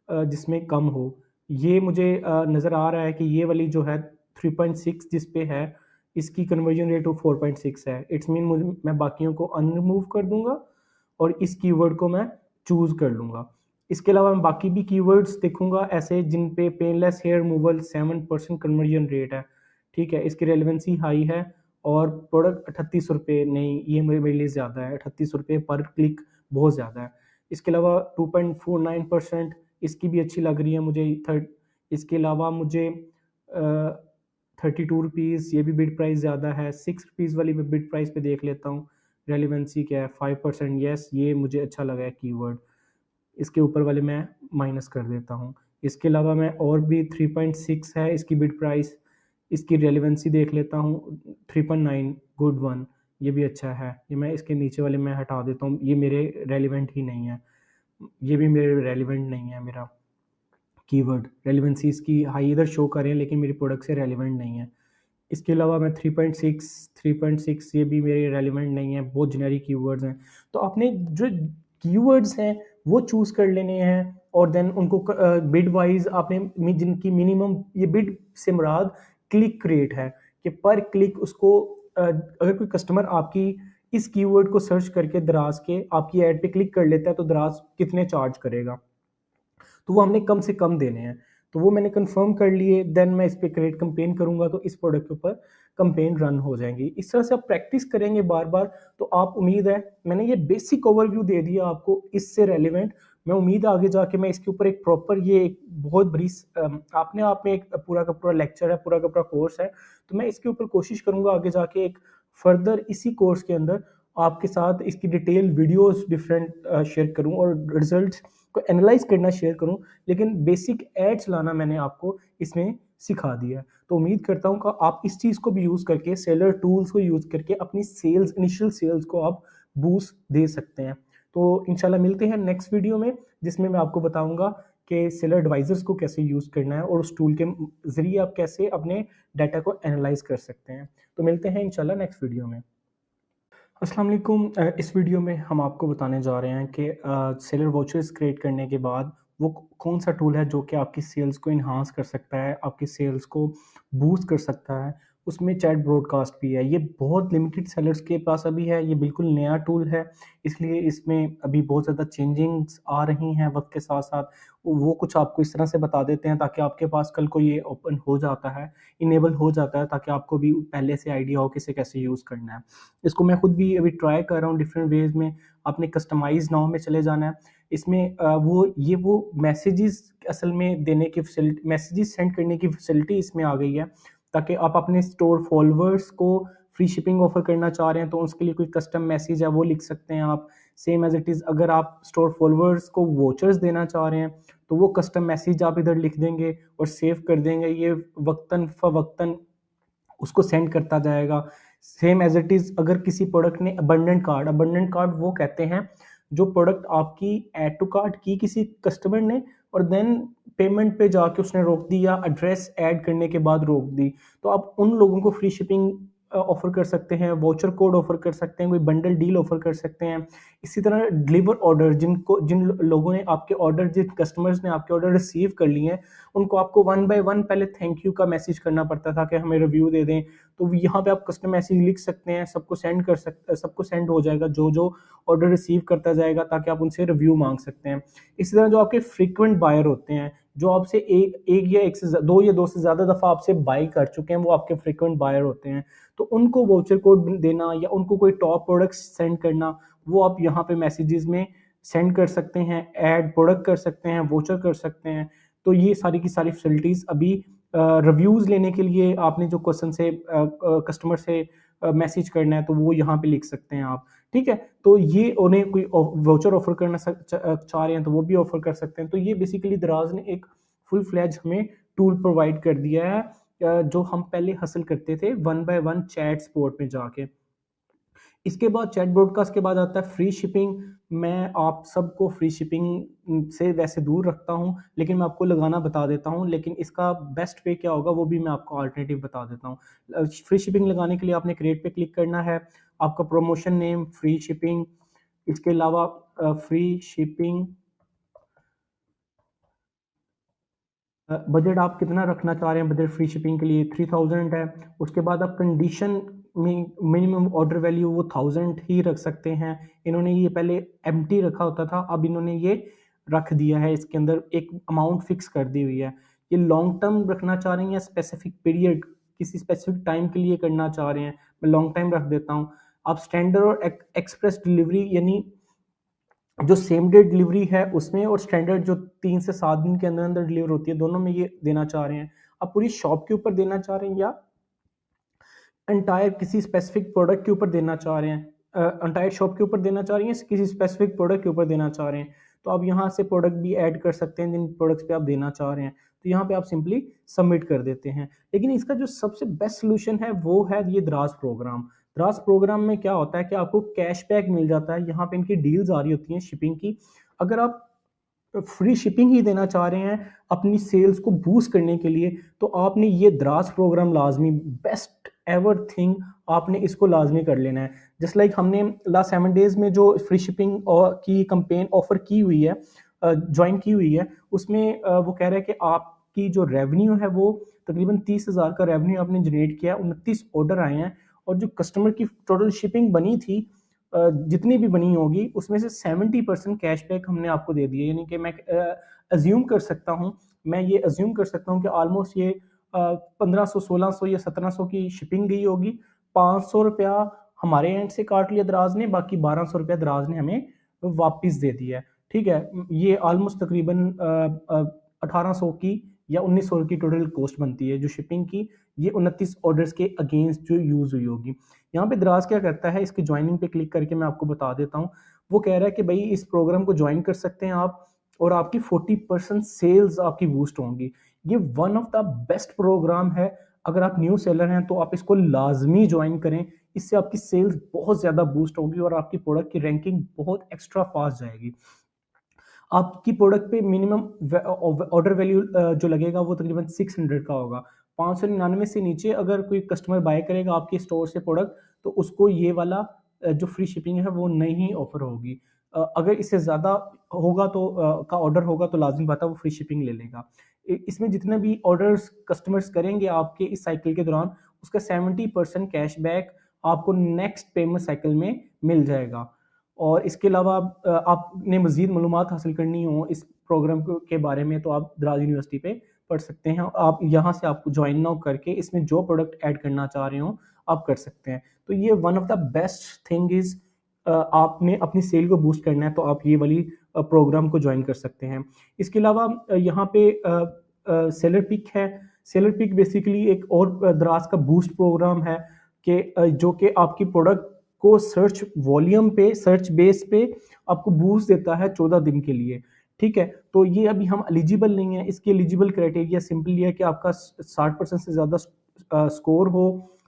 जिसमें कम हो, ये मुझे नज़र आ रहा है कि ये वाली जो है 3.6 जिस पे है, इसकी कन्वर्जन रेट 4.6 है। इट्स मीन मुझे, मैं बाकियों को अनरिमूव कर दूंगा और इस कीवर्ड को मैं चूज कर लूंगा। इसके अलावा मैं बाकी भी कीवर्ड्स देखूंगा ऐसे जिन पे painless hair removal 7% conversion rate है, ठीक है, इसकी रेलिवेंसी हाई है और प्रोडक्ट 38 रुपये, नहीं ये मेरे लिए ज़्यादा है, 38 रुपये पर क्लिक बहुत ज़्यादा है। इसके अलावा 2.49% इसकी भी अच्छी लग रही है मुझे। इसके अलावा मुझे 32 रुपीज़, ये भी बिड प्राइस ज़्यादा है। 6 रुपीज़ वाली मैं बिड प्राइस पे देख लेता हूँ, रेलिवेंसी क्या है, 5%, यस ये मुझे अच्छा लगा है कीवर्ड, इसके ऊपर वाले मैं माइनस कर देता हूँ। इसके अलावा मैं और भी 3.6 है इसकी बिड प्राइस, इसकी रेलिवेंसी देख लेता हूँ, 3.9, गुड वन, ये भी अच्छा है। ये मैं इसके नीचे वाले मैं हटा देता हूँ, ये मेरे रेलिवेंट ही नहीं है, ये भी मेरे रेलिवेंट नहीं है। मेरा कीवर्ड रेलिवेंसी इसकी हाई इधर शो कर रहे हैं लेकिन मेरी प्रोडक्ट से रेलिवेंट नहीं है। इसके अलावा मैं 3.6 ये भी मेरे रेलिवेंट नहीं है, बहुत जेनेरिक कीवर्ड्स हैं। तो आपने जो कीवर्ड्स हैं वो चूज़ कर लेने हैं और देन उनको बिड वाइज आपने, जिनकी मिनिमम, ये बिड से मुराद क्लिक रेट है कि पर क्लिक उसको अगर कोई कस्टमर आपकी इस कीवर्ड को सर्च करके दराज के आपकी ऐड पे क्लिक कर लेता है तो दराज कितने चार्ज करेगा, तो वो हमने कम से कम देने हैं। तो वो मैंने कंफर्म कर लिए, देन मैं इस पर क्रिएट कंपेन करूंगा तो इस प्रोडक्ट के ऊपर कंपेन रन हो जाएंगी। इस तरह से आप प्रैक्टिस करेंगे बार बार तो आप, उम्मीद है मैंने ये बेसिक ओवरव्यू दे दिया आपको इससे रेलिवेंट, मैं उम्मीद है आगे जाके मैं इसके ऊपर एक प्रॉपर, ये एक बहुत बड़ी आपने आप में एक पूरा का पूरा लेक्चर है, पूरा का पूरा कोर्स है, तो मैं इसके ऊपर कोशिश करूंगा आगे जाके एक फर्दर इसी कोर्स के अंदर आपके साथ इसकी डिटेल वीडियोस डिफरेंट शेयर करूं और रिजल्ट्स को एनालाइज करना शेयर करूं, लेकिन बेसिक एड्स लाना मैंने आपको इसमें सिखा दिया है। तो उम्मीद करता हूं कि आप इस चीज़ को भी यूज़ करके, सेलर टूल्स को यूज़ करके अपनी सेल्स, इनिशियल सेल्स को आप बूस्ट दे सकते हैं। तो इंशाल्लाह मिलते हैं नेक्स्ट वीडियो में, जिसमें मैं आपको बताऊंगा कि सेलर एडवाइजर्स को कैसे यूज़ करना है और उस टूल के ज़रिए आप कैसे अपने डाटा को एनालाइज कर सकते हैं। तो मिलते हैं इंशाल्लाह नेक्स्ट वीडियो में। अस्सलाम वालेकुम। इस वीडियो में हम आपको बताने जा रहे हैं कि सेलर वाउचर्स क्रिएट करने के बाद वो कौन सा टूल है जो कि आपकी सेल्स को इन्हांस कर सकता है, आपकी सेल्स को बूस्ट कर सकता है। उसमें चैट ब्रॉडकास्ट भी है। ये बहुत लिमिटेड सेलर्स के पास अभी है, ये बिल्कुल नया टूल है, इसलिए इसमें अभी बहुत ज़्यादा चेंजिंग्स आ रही हैं वक्त के साथ साथ। वो कुछ आपको इस तरह से बता देते हैं ताकि आपके पास कल को ये ओपन हो जाता है, इनेबल हो जाता है, ताकि आपको भी पहले से आइडिया हो कि इसे कैसे यूज़ करना है। इसको मैं खुद भी अभी ट्राई कर रहा हूँ डिफरेंट वेज में। आपने कस्टमाइज नाउ में चले जाना है। इसमें वो मैसेजेस असल में देने की फैसिलिटी, मैसेजेस सेंड करने की फैसिलिटी इसमें आ गई है, ताकि आप अपने स्टोर फॉलोअर्स को फ्री शिपिंग ऑफर करना चाह रहे हैं तो उसके लिए कोई कस्टम मैसेज है वो लिख सकते हैं आप। सेम एज इट इज़ अगर आप स्टोर फॉलोअर्स को वोचर्स देना चाह रहे हैं तो वो कस्टम मैसेज आप इधर लिख देंगे और सेव कर देंगे, ये वक्तन फ़वक्तन उसको सेंड करता जाएगा। सेम एज इट इज़ अगर किसी प्रोडक्ट ने अबंडेंट कार्ड वो कहते हैं जो प्रोडक्ट आपकी ऐड टू कार्ट की किसी कस्टमर ने और देन पेमेंट पे जाके उसने रोक दी या एड्रेस ऐड करने के बाद रोक दी, तो आप उन लोगों को फ्री शिपिंग ऑफर कर सकते हैं, वाउचर कोड ऑफर कर सकते हैं, कोई बंडल डील ऑफर कर सकते हैं। इसी तरह डिलीवर ऑर्डर, जिन लोगों ने आपके ऑर्डर, जिन कस्टमर्स ने आपके ऑर्डर रिसीव कर लिए हैं, उनको आपको वन बाय वन पहले थैंक यू का मैसेज करना पड़ता था कि हमें रिव्यू दे दें। तो यहाँ पे आप कस्टमर मैसेज लिख सकते हैं, सबको सेंड हो जाएगा जो जो ऑर्डर रिसीव करता जाएगा, ताकि आप उनसे रिव्यू मांग सकते हैं। इसी तरह जो आपके फ्रीक्वेंट बायर होते हैं, जो आपसे दो या दो से ज़्यादा दफ़ा आपसे बाई कर चुके हैं, वो आपके फ्रीक्वेंट बायर होते हैं। तो उनको वाउचर कोड देना या उनको कोई टॉप प्रोडक्ट्स सेंड करना, वो आप यहाँ पे मैसेजेस में सेंड कर सकते हैं, ऐड प्रोडक्ट कर सकते हैं, वाउचर कर सकते हैं। तो ये सारी की सारी फैसिलिटीज़ अभी रिव्यूज़ लेने के लिए आपने जो क्वेश्चन से कस्टमर से मैसेज करना है तो वो यहाँ पे लिख सकते हैं आप, ठीक है? तो ये उन्हें कोई वाउचर ऑफर करना चाह रहे हैं तो वो भी ऑफर कर सकते हैं। तो ये बेसिकली दराज ने एक फुल फ्लैज हमें टूल प्रोवाइड कर दिया है, जो हम पहले हासिल करते थे one by one chat support में जाके। इसके बाद चैट ब्रॉडकास्ट के बाद आता है फ्री शिपिंग। मैं आप सबको फ्री शिपिंग से वैसे दूर रखता हूँ, लेकिन मैं आपको लगाना बता देता हूँ, लेकिन इसका बेस्ट वे क्या होगा वो भी मैं आपको अल्टरनेटिव बता देता हूँ। फ्री शिपिंग लगाने के लिए आपने क्रिएट पे क्लिक करना है, आपका प्रमोशन नेम फ्री शिपिंग, इसके अलावा फ्री शिपिंग बजट आप कितना रखना चाह रहे हैं, बजट फ्री शिपिंग के लिए 3000 है। उसके बाद आप कंडीशन में मिनिमम ऑर्डर वैल्यू वो 1000 ही रख सकते हैं। इन्होंने ये पहले एम्प्टी रखा होता था, अब इन्होंने ये रख दिया है, इसके अंदर एक अमाउंट फिक्स कर दी हुई है। ये लॉन्ग टर्म रखना चाह रहे हैं या स्पेसिफिक पीरियड, किसी स्पेसिफिक टाइम के लिए करना चाह रहे हैं, मैं लॉन्ग टाइम रख देता हूँ। आप स्टैंडर्ड और एक्सप्रेस डिलीवरी यानी जो सेम डे डिलीवरी है उसमें, और स्टैंडर्ड जो 3 से 7 दिन के अंदर अंदर डिलीवर होती है, दोनों में ये देना चाह रहे हैं। आप पूरी शॉप के ऊपर देना चाह रहे हैं या एंटायर किसी स्पेसिफिक प्रोडक्ट के ऊपर देना चाह रहे हैं, एंटायर शॉप के ऊपर देना चाह रहे हैं, किसी स्पेसिफिक प्रोडक्ट के ऊपर देना चाह रहे हैं, तो आप यहाँ से प्रोडक्ट भी ऐड कर सकते हैं जिन प्रोडक्ट्स पे आप देना चाह रहे हैं। तो यहाँ पे आप सिंपली सबमिट कर देते हैं। लेकिन इसका जो सबसे बेस्ट सोल्यूशन है वो है ये दराज प्रोग्राम। दराज प्रोग्राम में क्या होता है कि आपको कैशबैक मिल जाता है, यहाँ पे इनकी डील्स आ रही होती हैं शिपिंग की। अगर आप फ्री शिपिंग ही देना चाह रहे हैं अपनी सेल्स को बूस्ट करने के लिए, तो आपने ये दराज प्रोग्राम लाजमी, बेस्ट एवर थिंग, आपने इसको लाजमी कर लेना है। जस्ट लाइक हमने लास्ट 7 डेज में जो फ्री शिपिंग की कंपेन ऑफर की हुई है, ज्वाइन की हुई है, उसमें वो कह रहा है कि आपकी जो रेवेन्यू है वो तकरीबन 30,000 का रेवेन्यू आपने जनरेट किया, 29 ऑर्डर आए हैं, और जो कस्टमर की टोटल शिपिंग बनी थी, जितनी भी बनी होगी उसमें से 70% कैशबैक हमने आपको दे दिए। यानी कि मैं अज्यूम कर सकता हूँ, कि ऑलमोस्ट ये 1500, 1600 या 1700 की शिपिंग गई होगी। 500 रुपया हमारे एंड से काट लिया दराज ने, बाकी 1200 रुपया दराज ने हमें वापस दे दिया है, ठीक है? ये ऑलमोस्ट तकरीबन 1800 की या 1900 की टोटल कॉस्ट बनती है जो शिपिंग की, ये 29 ऑर्डर्स के अगेंस्ट जो यूज़ हुई होगी। यहाँ पे दराज क्या करता है, इसकी ज्वाइनिंग पे क्लिक करके मैं आपको बता देता हूँ। वो कह रहा है कि भाई इस प्रोग्राम को ज्वाइन कर सकते हैं आप, और आपकी 40% सेल्स आपकी बूस्ट होंगी। ये one of the best program है। अगर आप न्यू सेलर हैं तो आप इसको लाजमी ज्वाइन करें, इससे आपकी सेल्स बहुत ज़्यादा बूस्ट होगी और आपकी प्रोडक्ट की रैंकिंग बहुत एक्स्ट्रा फास्ट जाएगी। आपकी प्रोडक्ट पे मिनिमम ऑर्डर वैल्यू जो लगेगा वो तकरीबन 600 का होगा। 599 से नीचे अगर कोई कस्टमर बाय करेगा आपके स्टोर से प्रोडक्ट, तो उसको ये वाला जो फ्री शिपिंग है वो नहीं ऑफर होगी। अगर इससे ज़्यादा होगा तो का ऑर्डर होगा तो लाजिम बात है वो फ्री शिपिंग ले लेगा। इसमें जितने भी ऑर्डर्स कस्टमर्स करेंगे आपके इस साइकिल के दौरान, उसका 70% कैशबैक आपको नेक्स्ट पेमेंट साइकिल में मिल जाएगा। और इसके अलावा आपने मज़ीद मालूमात हासिल करनी हो इस प्रोग्राम के बारे में तो आप दराज यूनिवर्सिटी पे पढ़ सकते हैं। आप यहाँ से आप ज्वाइन नाउ करके इसमें जो प्रोडक्ट ऐड करना चाह रहे हो आप कर सकते हैं। तो ये one of the best thing is, आपने अपनी सेल को बूस्ट करना है तो आप ये वाली प्रोग्राम को ज्वाइन कर सकते हैं। इसके अलावा यहाँ पे सेलर पिक है। सेलर पिक बेसिकली एक और दराज का बूस्ट प्रोग्राम है कि जो कि आपकी प्रोडक्ट को सर्च वॉल्यूम पे, सर्च बेस पे आपको बूस्ट देता है 14 दिन के लिए। ठीक है, तो ये अभी हम एलिजिबल नहीं है। इसके एलिजिबल क्राइटेरिया सिंपली है कि आपका 60% से ज़्यादा स्कोर हो,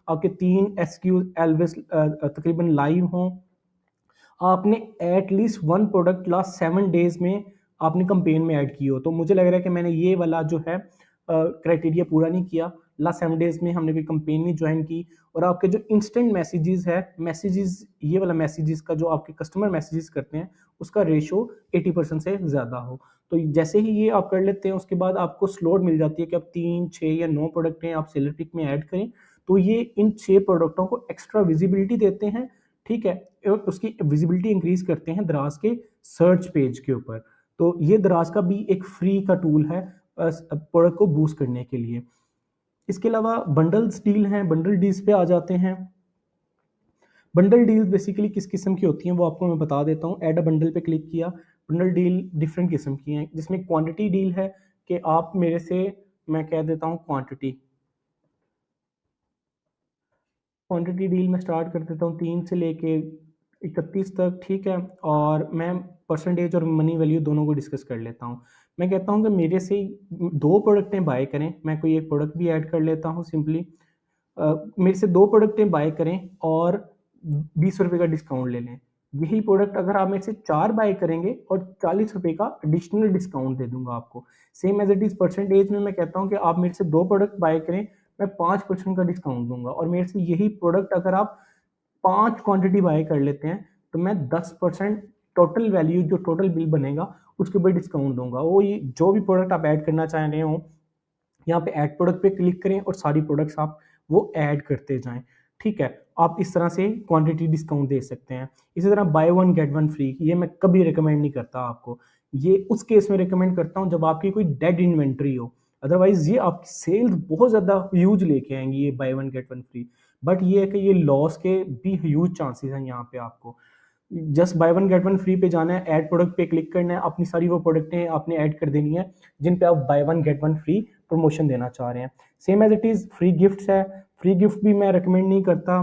आपके 3 SQ एलवेस तकरीबन लाइव हों, आपने एटलीस्ट 1 प्रोडक्ट लास्ट 7 डेज में आपने कंपेन में ऐड की हो। तो मुझे लग रहा है कि मैंने ये वाला जो है क्राइटेरिया पूरा नहीं किया। लास्ट 7 डेज में हमने कोई कंपेन नहीं ज्वाइन की। और आपके जो इंस्टेंट मैसेजेस है, मैसेजेस ये वाला मैसेजेस का जो आपके कस्टमर मैसेजेस करते हैं उसका रेशो 80% से ज़्यादा हो। तो जैसे ही ये आप कर लेते हैं उसके बाद आपको स्लॉट मिल जाती है कि आप 3, 6 या 9 प्रोडक्ट हैं आप सेलर पिक में ऐड करें। तो ये इन 6 प्रोडक्टों को एक्स्ट्रा विजिबिलिटी देते हैं। ठीक है, उसकी विजिबिलिटी इंक्रीज करते हैं दराज के सर्च पेज के ऊपर। तो ये दराज का भी एक फ्री का टूल है प्रोडक्ट को बूस्ट करने के लिए। इसके अलावा बंडल्स डील हैं। बंडल डील्स पे आ जाते हैं। बंडल डील्स बेसिकली किस किस्म की होती हैं वो आपको मैं बता देता हूँ। ऐड अ बंडल पे क्लिक किया। बंडल डील डिफरेंट किस्म की हैं, जिसमें क्वांटिटी डील है कि आप मेरे से, मैं कह देता हूँ क्वांटिटी डील में स्टार्ट कर देता हूँ 3 से लेके 31 तक। ठीक है, और मैं परसेंटेज और मनी वैल्यू दोनों को डिस्कस कर लेता हूँ। मैं कहता हूँ कि मेरे से 2 प्रोडक्टें बाय करें। मैं कोई एक प्रोडक्ट भी ऐड कर लेता हूँ सिंपली। मेरे से 2 प्रोडक्टें बाय करें और 20 रुपये का डिस्काउंट ले लें। यही प्रोडक्ट अगर आप मेरे से 4 बाय करेंगे और 40 रुपये का एडिशनल डिस्काउंट दे दूंगा आपको। Same as it is percentage में मैं कहता हूँ कि आप मेरे से 2 प्रोडक्ट बाय करें, मैं 5% का डिस्काउंट दूंगा। और मेरे से यही प्रोडक्ट अगर आप 5 क्वांटिटी बाय कर लेते हैं तो मैं 10% टोटल वैल्यू, जो टोटल बिल बनेगा उसके ऊपर डिस्काउंट दूंगा। वो ये जो भी प्रोडक्ट आप ऐड करना चाह रहे हो, यहाँ पे ऐड प्रोडक्ट पे क्लिक करें और सारी प्रोडक्ट्स आप वो ऐड करते जाएं। ठीक है, आप इस तरह से क्वांटिटी डिस्काउंट दे सकते हैं। इसी तरह बाय 1 गेट 1 फ्री, ये मैं कभी रिकमेंड नहीं करता आपको। ये उस केस में रिकमेंड करता हूँ जब आपकी कोई डेड इन्वेंट्री हो। अदरवाइज ये आपकी सेल्स बहुत ज़्यादा ह्यूज लेके आएंगी ये बाय 1 गेट 1 फ्री। बट ये है कि ये लॉस के भी ह्यूज चांसेस हैं। यहाँ पे आपको जस्ट बाय 1 गेट 1 फ्री पे जाना है, ऐड प्रोडक्ट पे क्लिक करना है, अपनी सारी वो प्रोडक्टें आपने ऐड कर देनी है जिन पे आप बाय 1 गेट 1 फ्री प्रमोशन देना चाह रहे हैं। Same as it is free gifts है। फ्री गिफ्ट भी मैं रिकमेंड नहीं करता,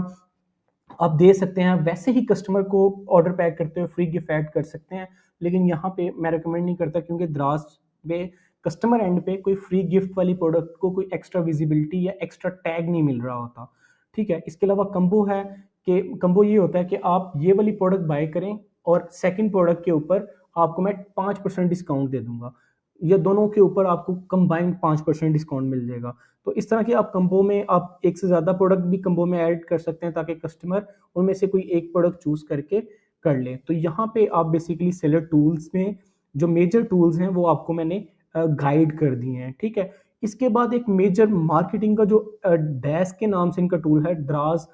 आप दे सकते हैं। वैसे ही कस्टमर को ऑर्डर पैक करते हुए फ्री गिफ्ट ऐड कर सकते हैं, लेकिन यहाँ पे मैं रिकमेंड नहीं करता क्योंकि दराज पे कस्टमर एंड पे कोई फ्री गिफ्ट वाली प्रोडक्ट को कोई एक्स्ट्रा विजिबिलिटी या एक्स्ट्रा टैग नहीं मिल रहा होता। ठीक है, इसके अलावा कम्बो है कि कम्बो ये होता है कि आप ये वाली प्रोडक्ट बाय करें और सेकंड प्रोडक्ट के ऊपर आपको मैं 5% डिस्काउंट दे दूंगा, या दोनों के ऊपर आपको कंबाइंड 5% डिस्काउंट मिल जाएगा। तो इस तरह के आप कंबो में आप एक से ज़्यादा प्रोडक्ट भी कंबो में ऐड कर सकते हैं ताकि कस्टमर उनमें से कोई एक प्रोडक्ट चूज करके कर ले। तो यहाँ पे आप बेसिकली सेलर टूल्स में जो मेजर टूल्स हैं वो आपको मैंने गाइड कर दिए हैं। ठीक है, इसके बाद एक मेजर मार्केटिंग का जो डैश के नाम से इनका टूल है, दराज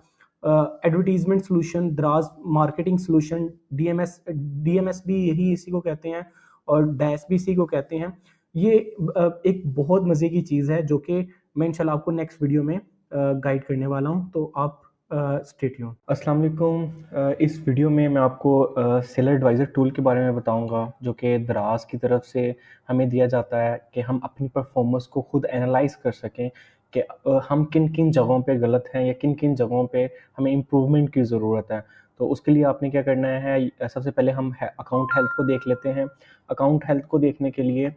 एडवर्टीजमेंट सोल्यूशन, दराज मार्केटिंग सोल्यूशन, डीएमएस भी यही इसी को कहते हैं और डैश भी इसी को कहते हैं। ये एक बहुत मज़े की चीज़ है जो कि मैं इंशाल्लाह आपको नेक्स्ट वीडियो में गाइड करने वाला हूँ। तो आप स्टे ट्यून। अस्सलाम वालेकुम। इस वीडियो में मैं आपको सेलर एडवाइज़र टूल के बारे में बताऊंगा जो कि दराज की तरफ से हमें दिया जाता है कि हम अपनी परफॉर्मेंस को खुद एनालाइज कर सकें कि हम किन किन जगहों पे गलत हैं या किन किन जगहों पे हमें इम्प्रूवमेंट की ज़रूरत है। तो उसके लिए आपने क्या करना है, सबसे पहले हम अकाउंट हेल्थ को देख लेते हैं। अकाउंट हेल्थ को देखने के लिए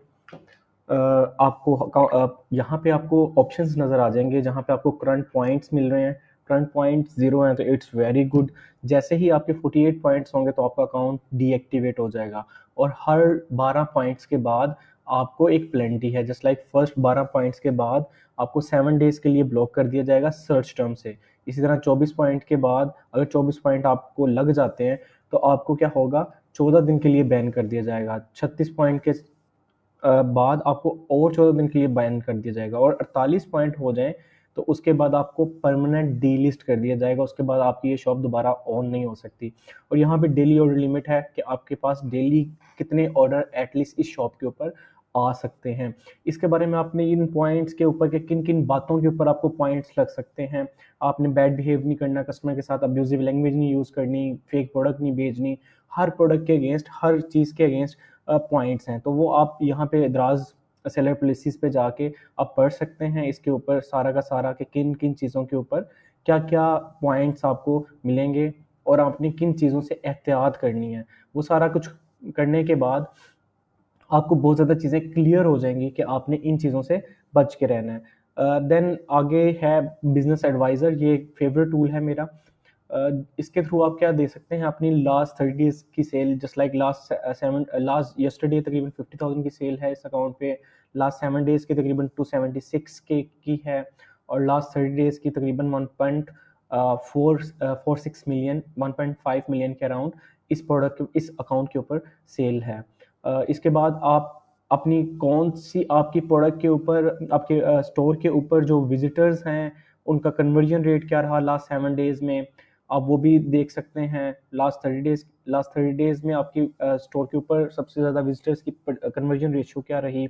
आपको यहाँ पे आपको ऑप्शंस नज़र आ जाएंगे जहाँ पे आपको करंट पॉइंट्स मिल रहे हैं। करंट पॉइंट्स 0 हैं तो इट्स वेरी गुड। जैसे ही आपके 48 पॉइंट्स होंगे तो आपका अकाउंट डीएक्टिवेट हो जाएगा और हर 12 पॉइंट्स के बाद आपको एक प्लेंटी है। जस्ट लाइक फर्स्ट 12 पॉइंट्स के बाद आपको 7 डेज के लिए ब्लॉक कर दिया जाएगा सर्च टर्म से। इसी तरह 24 पॉइंट के बाद अगर 24 पॉइंट आपको लग जाते हैं तो आपको क्या होगा, 14 दिन के लिए बैन कर दिया जाएगा। 36 पॉइंट के बाद आपको और 14 दिन के लिए बैन कर दिया जाएगा, और 48 पॉइंट हो जाए तो उसके बाद आपको परमानेंट डीलिस्ट कर दिया जाएगा। उसके बाद आपकी ये शॉप दोबारा ऑन नहीं हो सकती। और यहाँ पे डेली ऑर्डर लिमिट है कि आपके पास डेली कितने ऑर्डर एटलीस्ट इस शॉप के ऊपर आ सकते हैं। इसके बारे में आपने इन पॉइंट्स के ऊपर के किन किन बातों के ऊपर आपको पॉइंट्स लग सकते हैं। आपने बैड बिहेव नहीं करना, कस्टमर के साथ अब्यूजिव लैंग्वेज नहीं यूज़ करनी, फेक प्रोडक्ट नहीं बेचनी। हर प्रोडक्ट के अगेंस्ट, हर चीज़ के अगेंस्ट पॉइंट्स हैं, तो वो आप यहाँ पे दराज सेलर पॉलिसीज़ पे जाके आप पढ़ सकते हैं इसके ऊपर सारा का सारा कि किन किन चीज़ों के ऊपर क्या क्या पॉइंट्स आपको मिलेंगे और आपने किन चीज़ों से एहतियात करनी है। वो सारा कुछ करने के बाद आपको बहुत ज़्यादा चीज़ें क्लियर हो जाएंगी कि आपने इन चीज़ों से बच के रहना है। देन आगे है बिजनेस एडवाइज़र, ये एक फेवरेट टूल है मेरा। इसके थ्रू आप क्या दे सकते हैं, अपनी लास्ट 30 डेज की sale, just like last yesterday तकरीबन 50,000 की सेल है इस अकाउंट पे, लास्ट 7 डेज की तकरीबन 276 के की है, और लास्ट 30 डेज की तकरीबन 1.46 मिलियन 1.5 मिलियन के अराउंड इस प्रोडक्ट इस अकाउंट के ऊपर सेल है। इसके बाद आप अपनी कौन सी आपकी प्रोडक्ट के ऊपर, आपके स्टोर के ऊपर जो विजिटर्स हैं उनका कन्वर्जन रेट क्या रहा लास्ट 7 डेज में, आप वो भी देख सकते हैं। लास्ट 30 डेज में आपकी स्टोर के ऊपर सबसे ज़्यादा विजिटर्स की कन्वर्जन रेशियो क्या रही,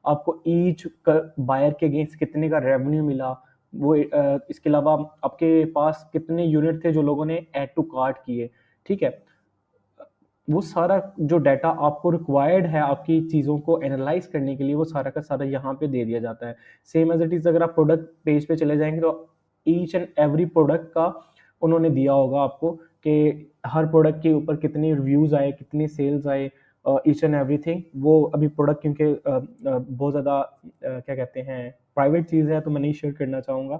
आपको ईच बायर के अगेंस्ट कितने का रेवेन्यू मिला, वो इसके अलावा आपके पास कितने यूनिट थे जो लोगों ने ऐड टू कार्ट किए। ठीक है, वो सारा जो डाटा आपको रिक्वायर्ड है आपकी चीज़ों को एनालाइज करने के लिए, वो सारा का सारा यहाँ पे दे दिया जाता है। सेम एज इट इज़ अगर आप प्रोडक्ट पेज पे चले जाएंगे तो ईच एंड एवरी प्रोडक्ट का उन्होंने दिया होगा आपको कि हर प्रोडक्ट के ऊपर कितने रिव्यूज़ आए, कितने सेल्स आए, ईच एंड एवरीथिंग। वो अभी प्रोडक्ट क्योंकि बहुत ज़्यादा क्या कहते हैं प्राइवेट चीज़ है तो मैं नहीं शेयर करना चाहूँगा।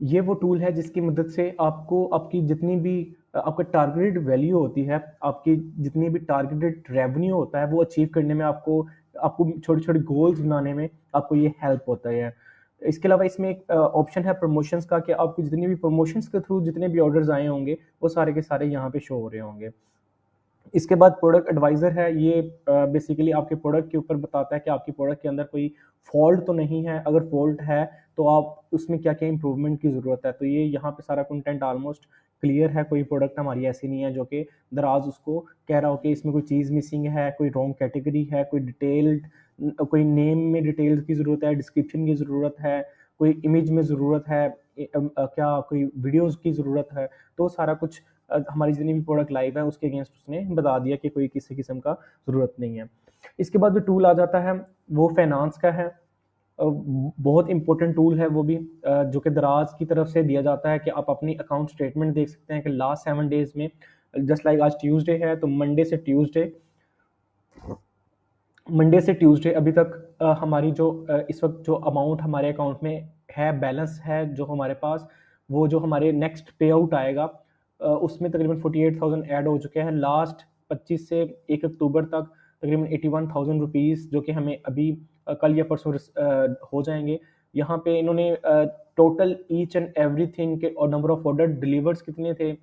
ये वो टूल है जिसकी मदद से आपको आपकी जितनी भी आपका टारगेटेड वैल्यू होती है, आपकी जितनी भी टारगेटेड रेवेन्यू होता है, वो अचीव करने में आपको आपको छोटे-छोटे गोल्स बनाने में आपको ये हेल्प होता है। इसके अलावा इसमें एक ऑप्शन है प्रमोशंस का कि आपको जितनी भी प्रमोशंस के थ्रू जितने भी ऑर्डर्स आए होंगे, वो सारे के सारे यहाँ पे शो हो रहे होंगे। इसके बाद प्रोडक्ट एडवाइज़र है, ये बेसिकली आपके प्रोडक्ट के ऊपर बताता है कि आपकी प्रोडक्ट के अंदर कोई फॉल्ट तो नहीं है, अगर फॉल्ट है तो आप उसमें क्या-क्या इम्प्रूवमेंट की ज़रूरत है। तो ये यहाँ पे सारा कंटेंट ऑलमोस्ट क्लियर है, कोई प्रोडक्ट हमारी ऐसी नहीं है जो कि दराज़ उसको कह रहा हो कि इसमें कोई चीज़ मिसिंग है, कोई रॉन्ग कैटेगरी है, कोई डिटेल्ड कोई नेम में डिटेल्स की ज़रूरत है, डिस्क्रिप्शन की ज़रूरत है, कोई इमेज में ज़रूरत है, क्या कोई वीडियोज़ की ज़रूरत है। तो सारा कुछ हमारी जितनी भी प्रोडक्ट लाइव है उसके अगेंस्ट उसने बता दिया कि कोई किसी किस्म का ज़रूरत नहीं है। इसके बाद जो टूल आ जाता है वो फाइनेंस का है। बहुत इंपॉर्टेंट टूल है वो भी, जो कि दराज की तरफ से दिया जाता है कि आप अपनी अकाउंट स्टेटमेंट देख सकते हैं कि लास्ट 7 डेज में, जस्ट लाइक आज ट्यूसडे है तो मंडे से ट्यूसडे अभी तक हमारी जो इस वक्त जो अमाउंट हमारे अकाउंट में है, बैलेंस है जो हमारे पास, वो जो हमारे नेक्स्ट पे आउट आएगा उसमें तकरीबन 48,000 ऐड हो चुके हैं। लास्ट 25 से 1 अक्टूबर तक तकरीबन 81,000 रुपीज़ जो कि हमें अभी कल या परसों हो जाएंगे। यहाँ पे इन्होंने टोटल ईच एंड एवरीथिंग के और नंबर ऑफ ऑर्डर डिलीवर्स कितने थे,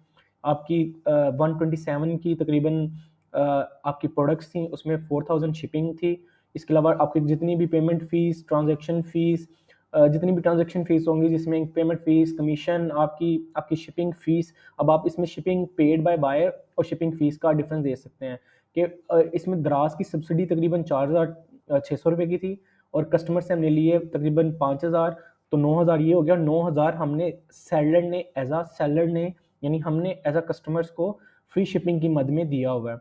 आपकी 127 की तकरीबन आपकी प्रोडक्ट्स थी, उसमें 4,000 शिपिंग थी। इसके अलावा आपकी जितनी भी पेमेंट फ़ीस, ट्रांजैक्शन फ़ीस, जितनी भी ट्रांजैक्शन फ़ीस होंगी जिसमें पेमेंट फ़ीस, कमीशन, आपकी शिपिंग फ़ीस। अब आप इसमें शिपिंग पेड बाय बायर और शिपिंग फ़ीस का डिफरेंस दे सकते हैं कि इसमें दराज की सब्सिडी तकरीबन 4,600 रुपये की थी और कस्टमर से हमने लिए तकरीबन 5,000, तो 9,000 ये हो गया। 9,000 हमने सेलर ने यानी हमने एज अ कस्टमर्स को फ्री शिपिंग की मद में दिया हुआ है।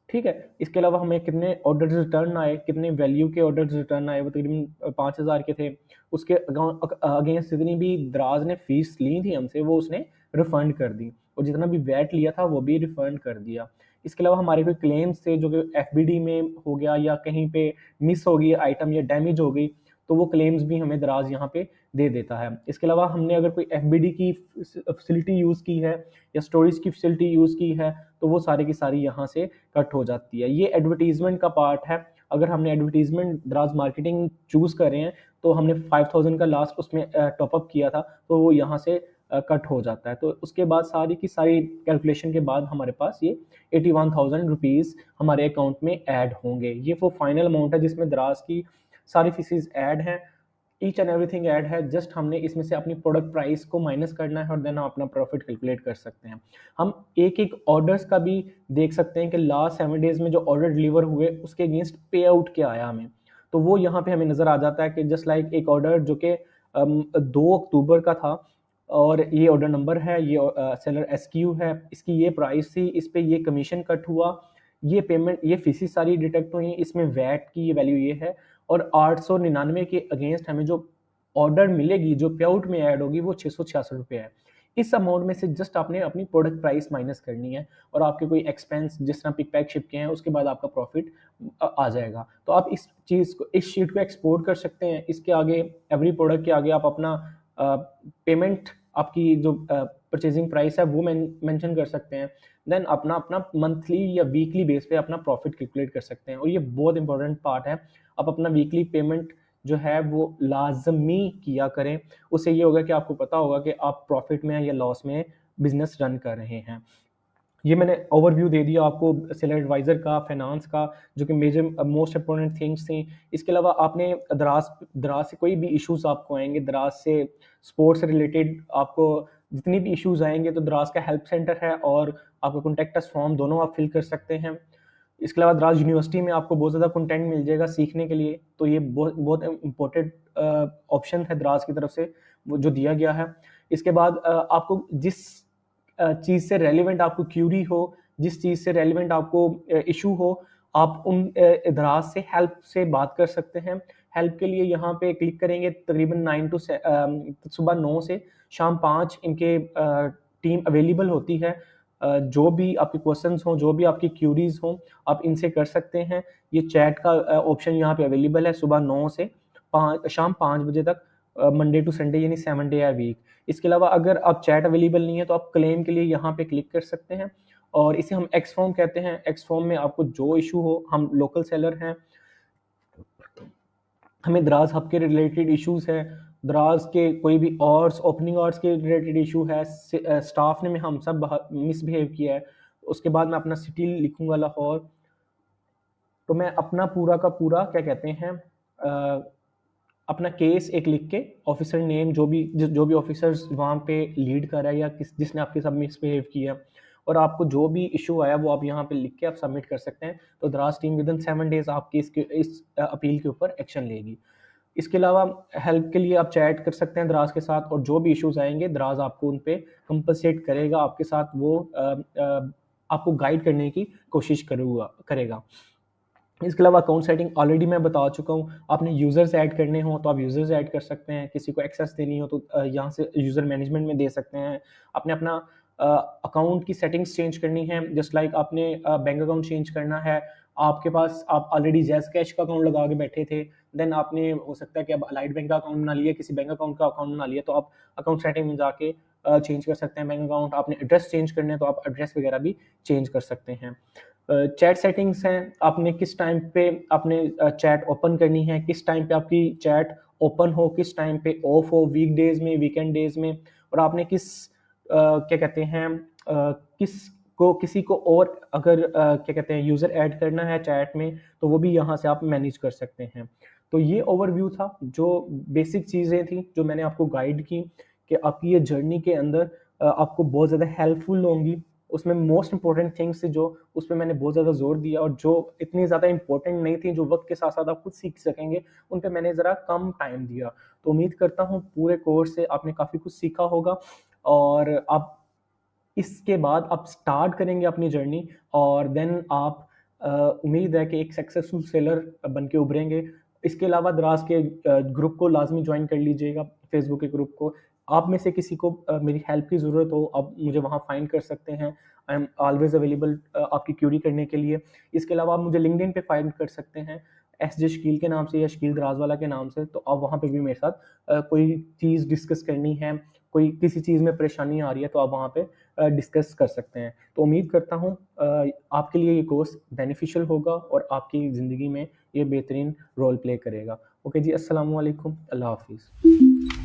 ठीक है, इसके अलावा हमें कितने ऑर्डर्स रिटर्न आए, कितने वैल्यू के ऑर्डर्स रिटर्न आए, वो तकरीबन 5,000 के थे। उसके अगेंस्ट जितनी भी दराज ने फीस ली थी हमसे वो उसने रिफ़ंड कर दी और जितना भी वैट लिया था वो भी रिफ़ंड कर दिया। इसके अलावा हमारे कोई क्लेम्स थे जो कि एफबीडी में हो गया या कहीं पे मिस हो गई आइटम या डैमेज हो गई, तो वो क्लेम्स भी हमें दराज यहाँ पे दे देता है। इसके अलावा हमने अगर कोई एफबीडी की फैसिलिटी यूज़ की है या स्टोरेज की फैसिलिटी यूज़ की है तो वो सारी की सारी यहाँ से कट हो जाती है। ये एडवर्टीजमेंट का पार्ट है। अगर हमने एडवर्टीजमेंट दराज मार्केटिंग चूज़ कर रहे हैं तो हमने 5,000 का लास्ट उसमें टॉपअप किया था तो वो यहाँ से कट हो जाता है। तो उसके बाद सारी की सारी कैलकुलेशन के बाद हमारे पास ये 81,000 रुपीज़ हमारे अकाउंट में ऐड होंगे। ये वो फाइनल अमाउंट है जिसमें दराज की सारी फीसिस ऐड हैं, ईच एंड एवरीथिंग ऐड है। जस्ट हमने इसमें से अपनी प्रोडक्ट प्राइस को माइनस करना है और देन अपना प्रॉफिट कैलकुलेट कर सकते हैं। हम एक एक ऑर्डर्स का भी देख सकते हैं कि लास्ट 7 डेज में जो ऑर्डर डिलीवर हुए उसके अगेंस्ट पे आउट क्या आया हमें, तो वो यहाँ पे हमें नज़र आ जाता है कि जस्ट लाइक एक ऑर्डर जो कि 2 अक्टूबर का था और ये ऑर्डर नंबर है, ये सेलर एसक्यू है, इसकी ये प्राइस थी, इस पे ये कमीशन कट हुआ, ये पेमेंट, ये फीसेस सारी डिटेक्ट हुई, इसमें वैट की ये वैल्यू ये है और 899 के अगेंस्ट हमें जो ऑर्डर मिलेगी, जो पे आउट में ऐड होगी वो 666 रुपये है। इस अमाउंट में से जस्ट आपने अपनी प्रोडक्ट प्राइस माइनस करनी है और आपके कोई एक्सपेंस जिस तरह पिक पैक शिप के हैं उसके बाद आपका प्रॉफिट आ जाएगा। तो आप इस चीज़ को, इस शीट को एक्सपोर्ट कर सकते हैं। इसके आगे एवरी प्रोडक्ट के आगे आप अपना पेमेंट, आपकी जो परचेजिंग प्राइस है वो मेंशन कर सकते हैं। देन अपना अपना मंथली या वीकली बेस पे अपना प्रॉफिट कैलकुलेट कर सकते हैं और ये बहुत इंपॉर्टेंट पार्ट है। आप अपना वीकली पेमेंट जो है वो लाजमी किया करें। उससे ये होगा कि आपको पता होगा कि आप प्रॉफिट में या लॉस में बिजनेस रन कर रहे हैं। ये मैंने ओवरव्यू दे दिया आपको सेलर एडवाइज़र का, फाइनेंस का, जो कि मेजर मोस्ट इंपॉर्टेंट थिंग्स थी। इसके अलावा आपने दराज से कोई भी इश्यूज़ आपको आएंगे, दराज से स्पोर्ट्स से रिलेटेड आपको जितनी भी इश्यूज़ आएंगे तो दराज का हेल्प सेंटर है और आपको कॉन्टेक्ट अस फॉर्म दोनों आप फिल कर सकते हैं। इसके अलावा दराज यूनिवर्सिटी में आपको बहुत ज़्यादा कंटेंट मिल जाएगा सीखने के लिए, तो ये बहुत बहुत इम्पोर्टेंट ऑप्शन है दराज की तरफ से वो जो दिया गया है। इसके बाद आपको जिस चीज़ से रेलिवेंट आपको क्यूरी हो, जिस चीज़ से रेलिवेंट आपको इशू हो, आप उन दराज से हेल्प से बात कर सकते हैं। हेल्प के लिए यहाँ पे क्लिक करेंगे, तकरीबन 9 टू सुबह 9 से शाम 5 इनके टीम अवेलेबल होती है। जो भी आपके क्वेश्चंस हों, जो भी आपकी क्यूरीज हों, आप इनसे कर सकते हैं। ये चैट का ऑप्शन यहाँ पे अवेलेबल है सुबह 9 से शाम 5 बजे तक, मंडे टू संडे यानी 7 डे आ वीक। इसके अलावा अगर आप चैट अवेलेबल नहीं है तो आप क्लेम के लिए यहाँ पे क्लिक कर सकते हैं और इसे हम एक्स फॉर्म कहते हैं। एक्स फॉर्म में आपको जो इशू हो, हम लोकल सेलर हैं, हमें दराज हब के रिलेटेड इश्यूज़ है, दराज के कोई भी आवर्स, ओपनिंग आवर्स के रिलेटेड इशू है, स्टाफ ने में हम सब मिसबिहेव किया है, उसके बाद मैं अपना सिटी लिखूंगा लाहौर। तो मैं अपना पूरा का पूरा क्या कहते हैं अपना केस एक लिख के, ऑफिसर नेम, जो भी ऑफिसर्स वहाँ पे लीड कर रहा है या जिसने आपके सब मिसबिहेव किया, और आपको जो भी इशू आया वो आप यहाँ पे लिख के आप सबमिट कर सकते हैं। तो दराज टीम विदिन 7 डेज आपकी इस अपील के ऊपर एक्शन लेगी। इसके अलावा हेल्प के लिए आप चैट कर सकते हैं दराज के साथ और जो भी इश्यूज आएंगे दराज आपको उन पे कंपनसेट करेगा, आपके साथ वो आपको गाइड करने की कोशिश करेगा। इसके अलावा अकाउंट सेटिंग ऑलरेडी मैं बता चुका हूँ। आपने यूज़र्स ऐड करने हो तो आप यूज़र्स ऐड कर सकते हैं, किसी को एक्सेस देनी हो तो यहाँ से यूज़र मैनेजमेंट में दे सकते हैं। आपने अपना अकाउंट की सेटिंग्स चेंज करनी है, जस्ट लाइक आपने बैंक अकाउंट चेंज करना है। आपके पास आप ऑलरेडी जैज़ कैश का अकाउंट लगा के बैठे थे, देन आपने हो सकता है कि अब अलाइड बैंक का अकाउंट बना लिया, किसी बैंक अकाउंट का अकाउंट बना लिया, तो आप अकाउंट सेटिंग में जाके चेंज कर सकते हैं बैंक अकाउंट। आपने एड्रेस चेंज करने हैं तो आप एड्रेस वगैरह भी चेंज कर सकते हैं। चैट सेटिंग्स हैं, आपने किस टाइम पे आपने चैट ओपन करनी है, किस टाइम पे आपकी चैट ओपन हो, किस टाइम पे ऑफ हो, वीक डेज में, वीकेंड डेज में, और आपने क्या कहते हैं किसी को और अगर क्या कहते हैं यूज़र ऐड करना है चैट में तो वो भी यहाँ से आप मैनेज कर सकते हैं। तो ये ओवरव्यू था, जो बेसिक चीज़ें थी जो मैंने आपको गाइड की कि आपकी ये जर्नी के अंदर आपको बहुत ज़्यादा हेल्पफुल होंगी। उसमें मोस्ट इंपॉर्टेंट थिंग्स थी जो उस पर मैंने बहुत ज़्यादा जोर दिया, और जो इतनी ज़्यादा इंपॉर्टेंट नहीं थी, जो वक्त के साथ साथ आप खुद सीख सकेंगे, उन पर मैंने ज़रा कम टाइम दिया। तो उम्मीद करता हूँ पूरे कोर्स से आपने काफ़ी कुछ सीखा होगा और आप इसके बाद आप स्टार्ट करेंगे अपनी जर्नी, और देन आप उम्मीद है कि एक सक्सेसफुल सेलर बन के उभरेंगे। इसके अलावा दराज के ग्रुप को लाजमी ज्वाइन कर लीजिएगा, फेसबुक के ग्रुप को। आप में से किसी को मेरी हेल्प की ज़रूरत हो, आप मुझे वहाँ फाइंड कर सकते हैं। आई एम ऑलवेज अवेलेबल आपकी क्यूरी करने के लिए। इसके अलावा आप मुझे लिंक्डइन पे फाइंड कर सकते हैं एस.जे. शकील के नाम से या शकील दराजवाला के नाम से। तो आप वहाँ पे भी मेरे साथ कोई चीज़ डिस्कस करनी है, कोई किसी चीज़ में परेशानी आ रही है तो आप वहाँ पे डिस्कस कर सकते हैं। तो उम्मीद करता हूँ आपके लिए ये कोर्स बेनिफिशियल होगा और आपकी ज़िंदगी में ये बेहतरीन रोल प्ले करेगा। ओके जी, अस्सलाम वालेकुम, अल्लाह हाफ़िज़।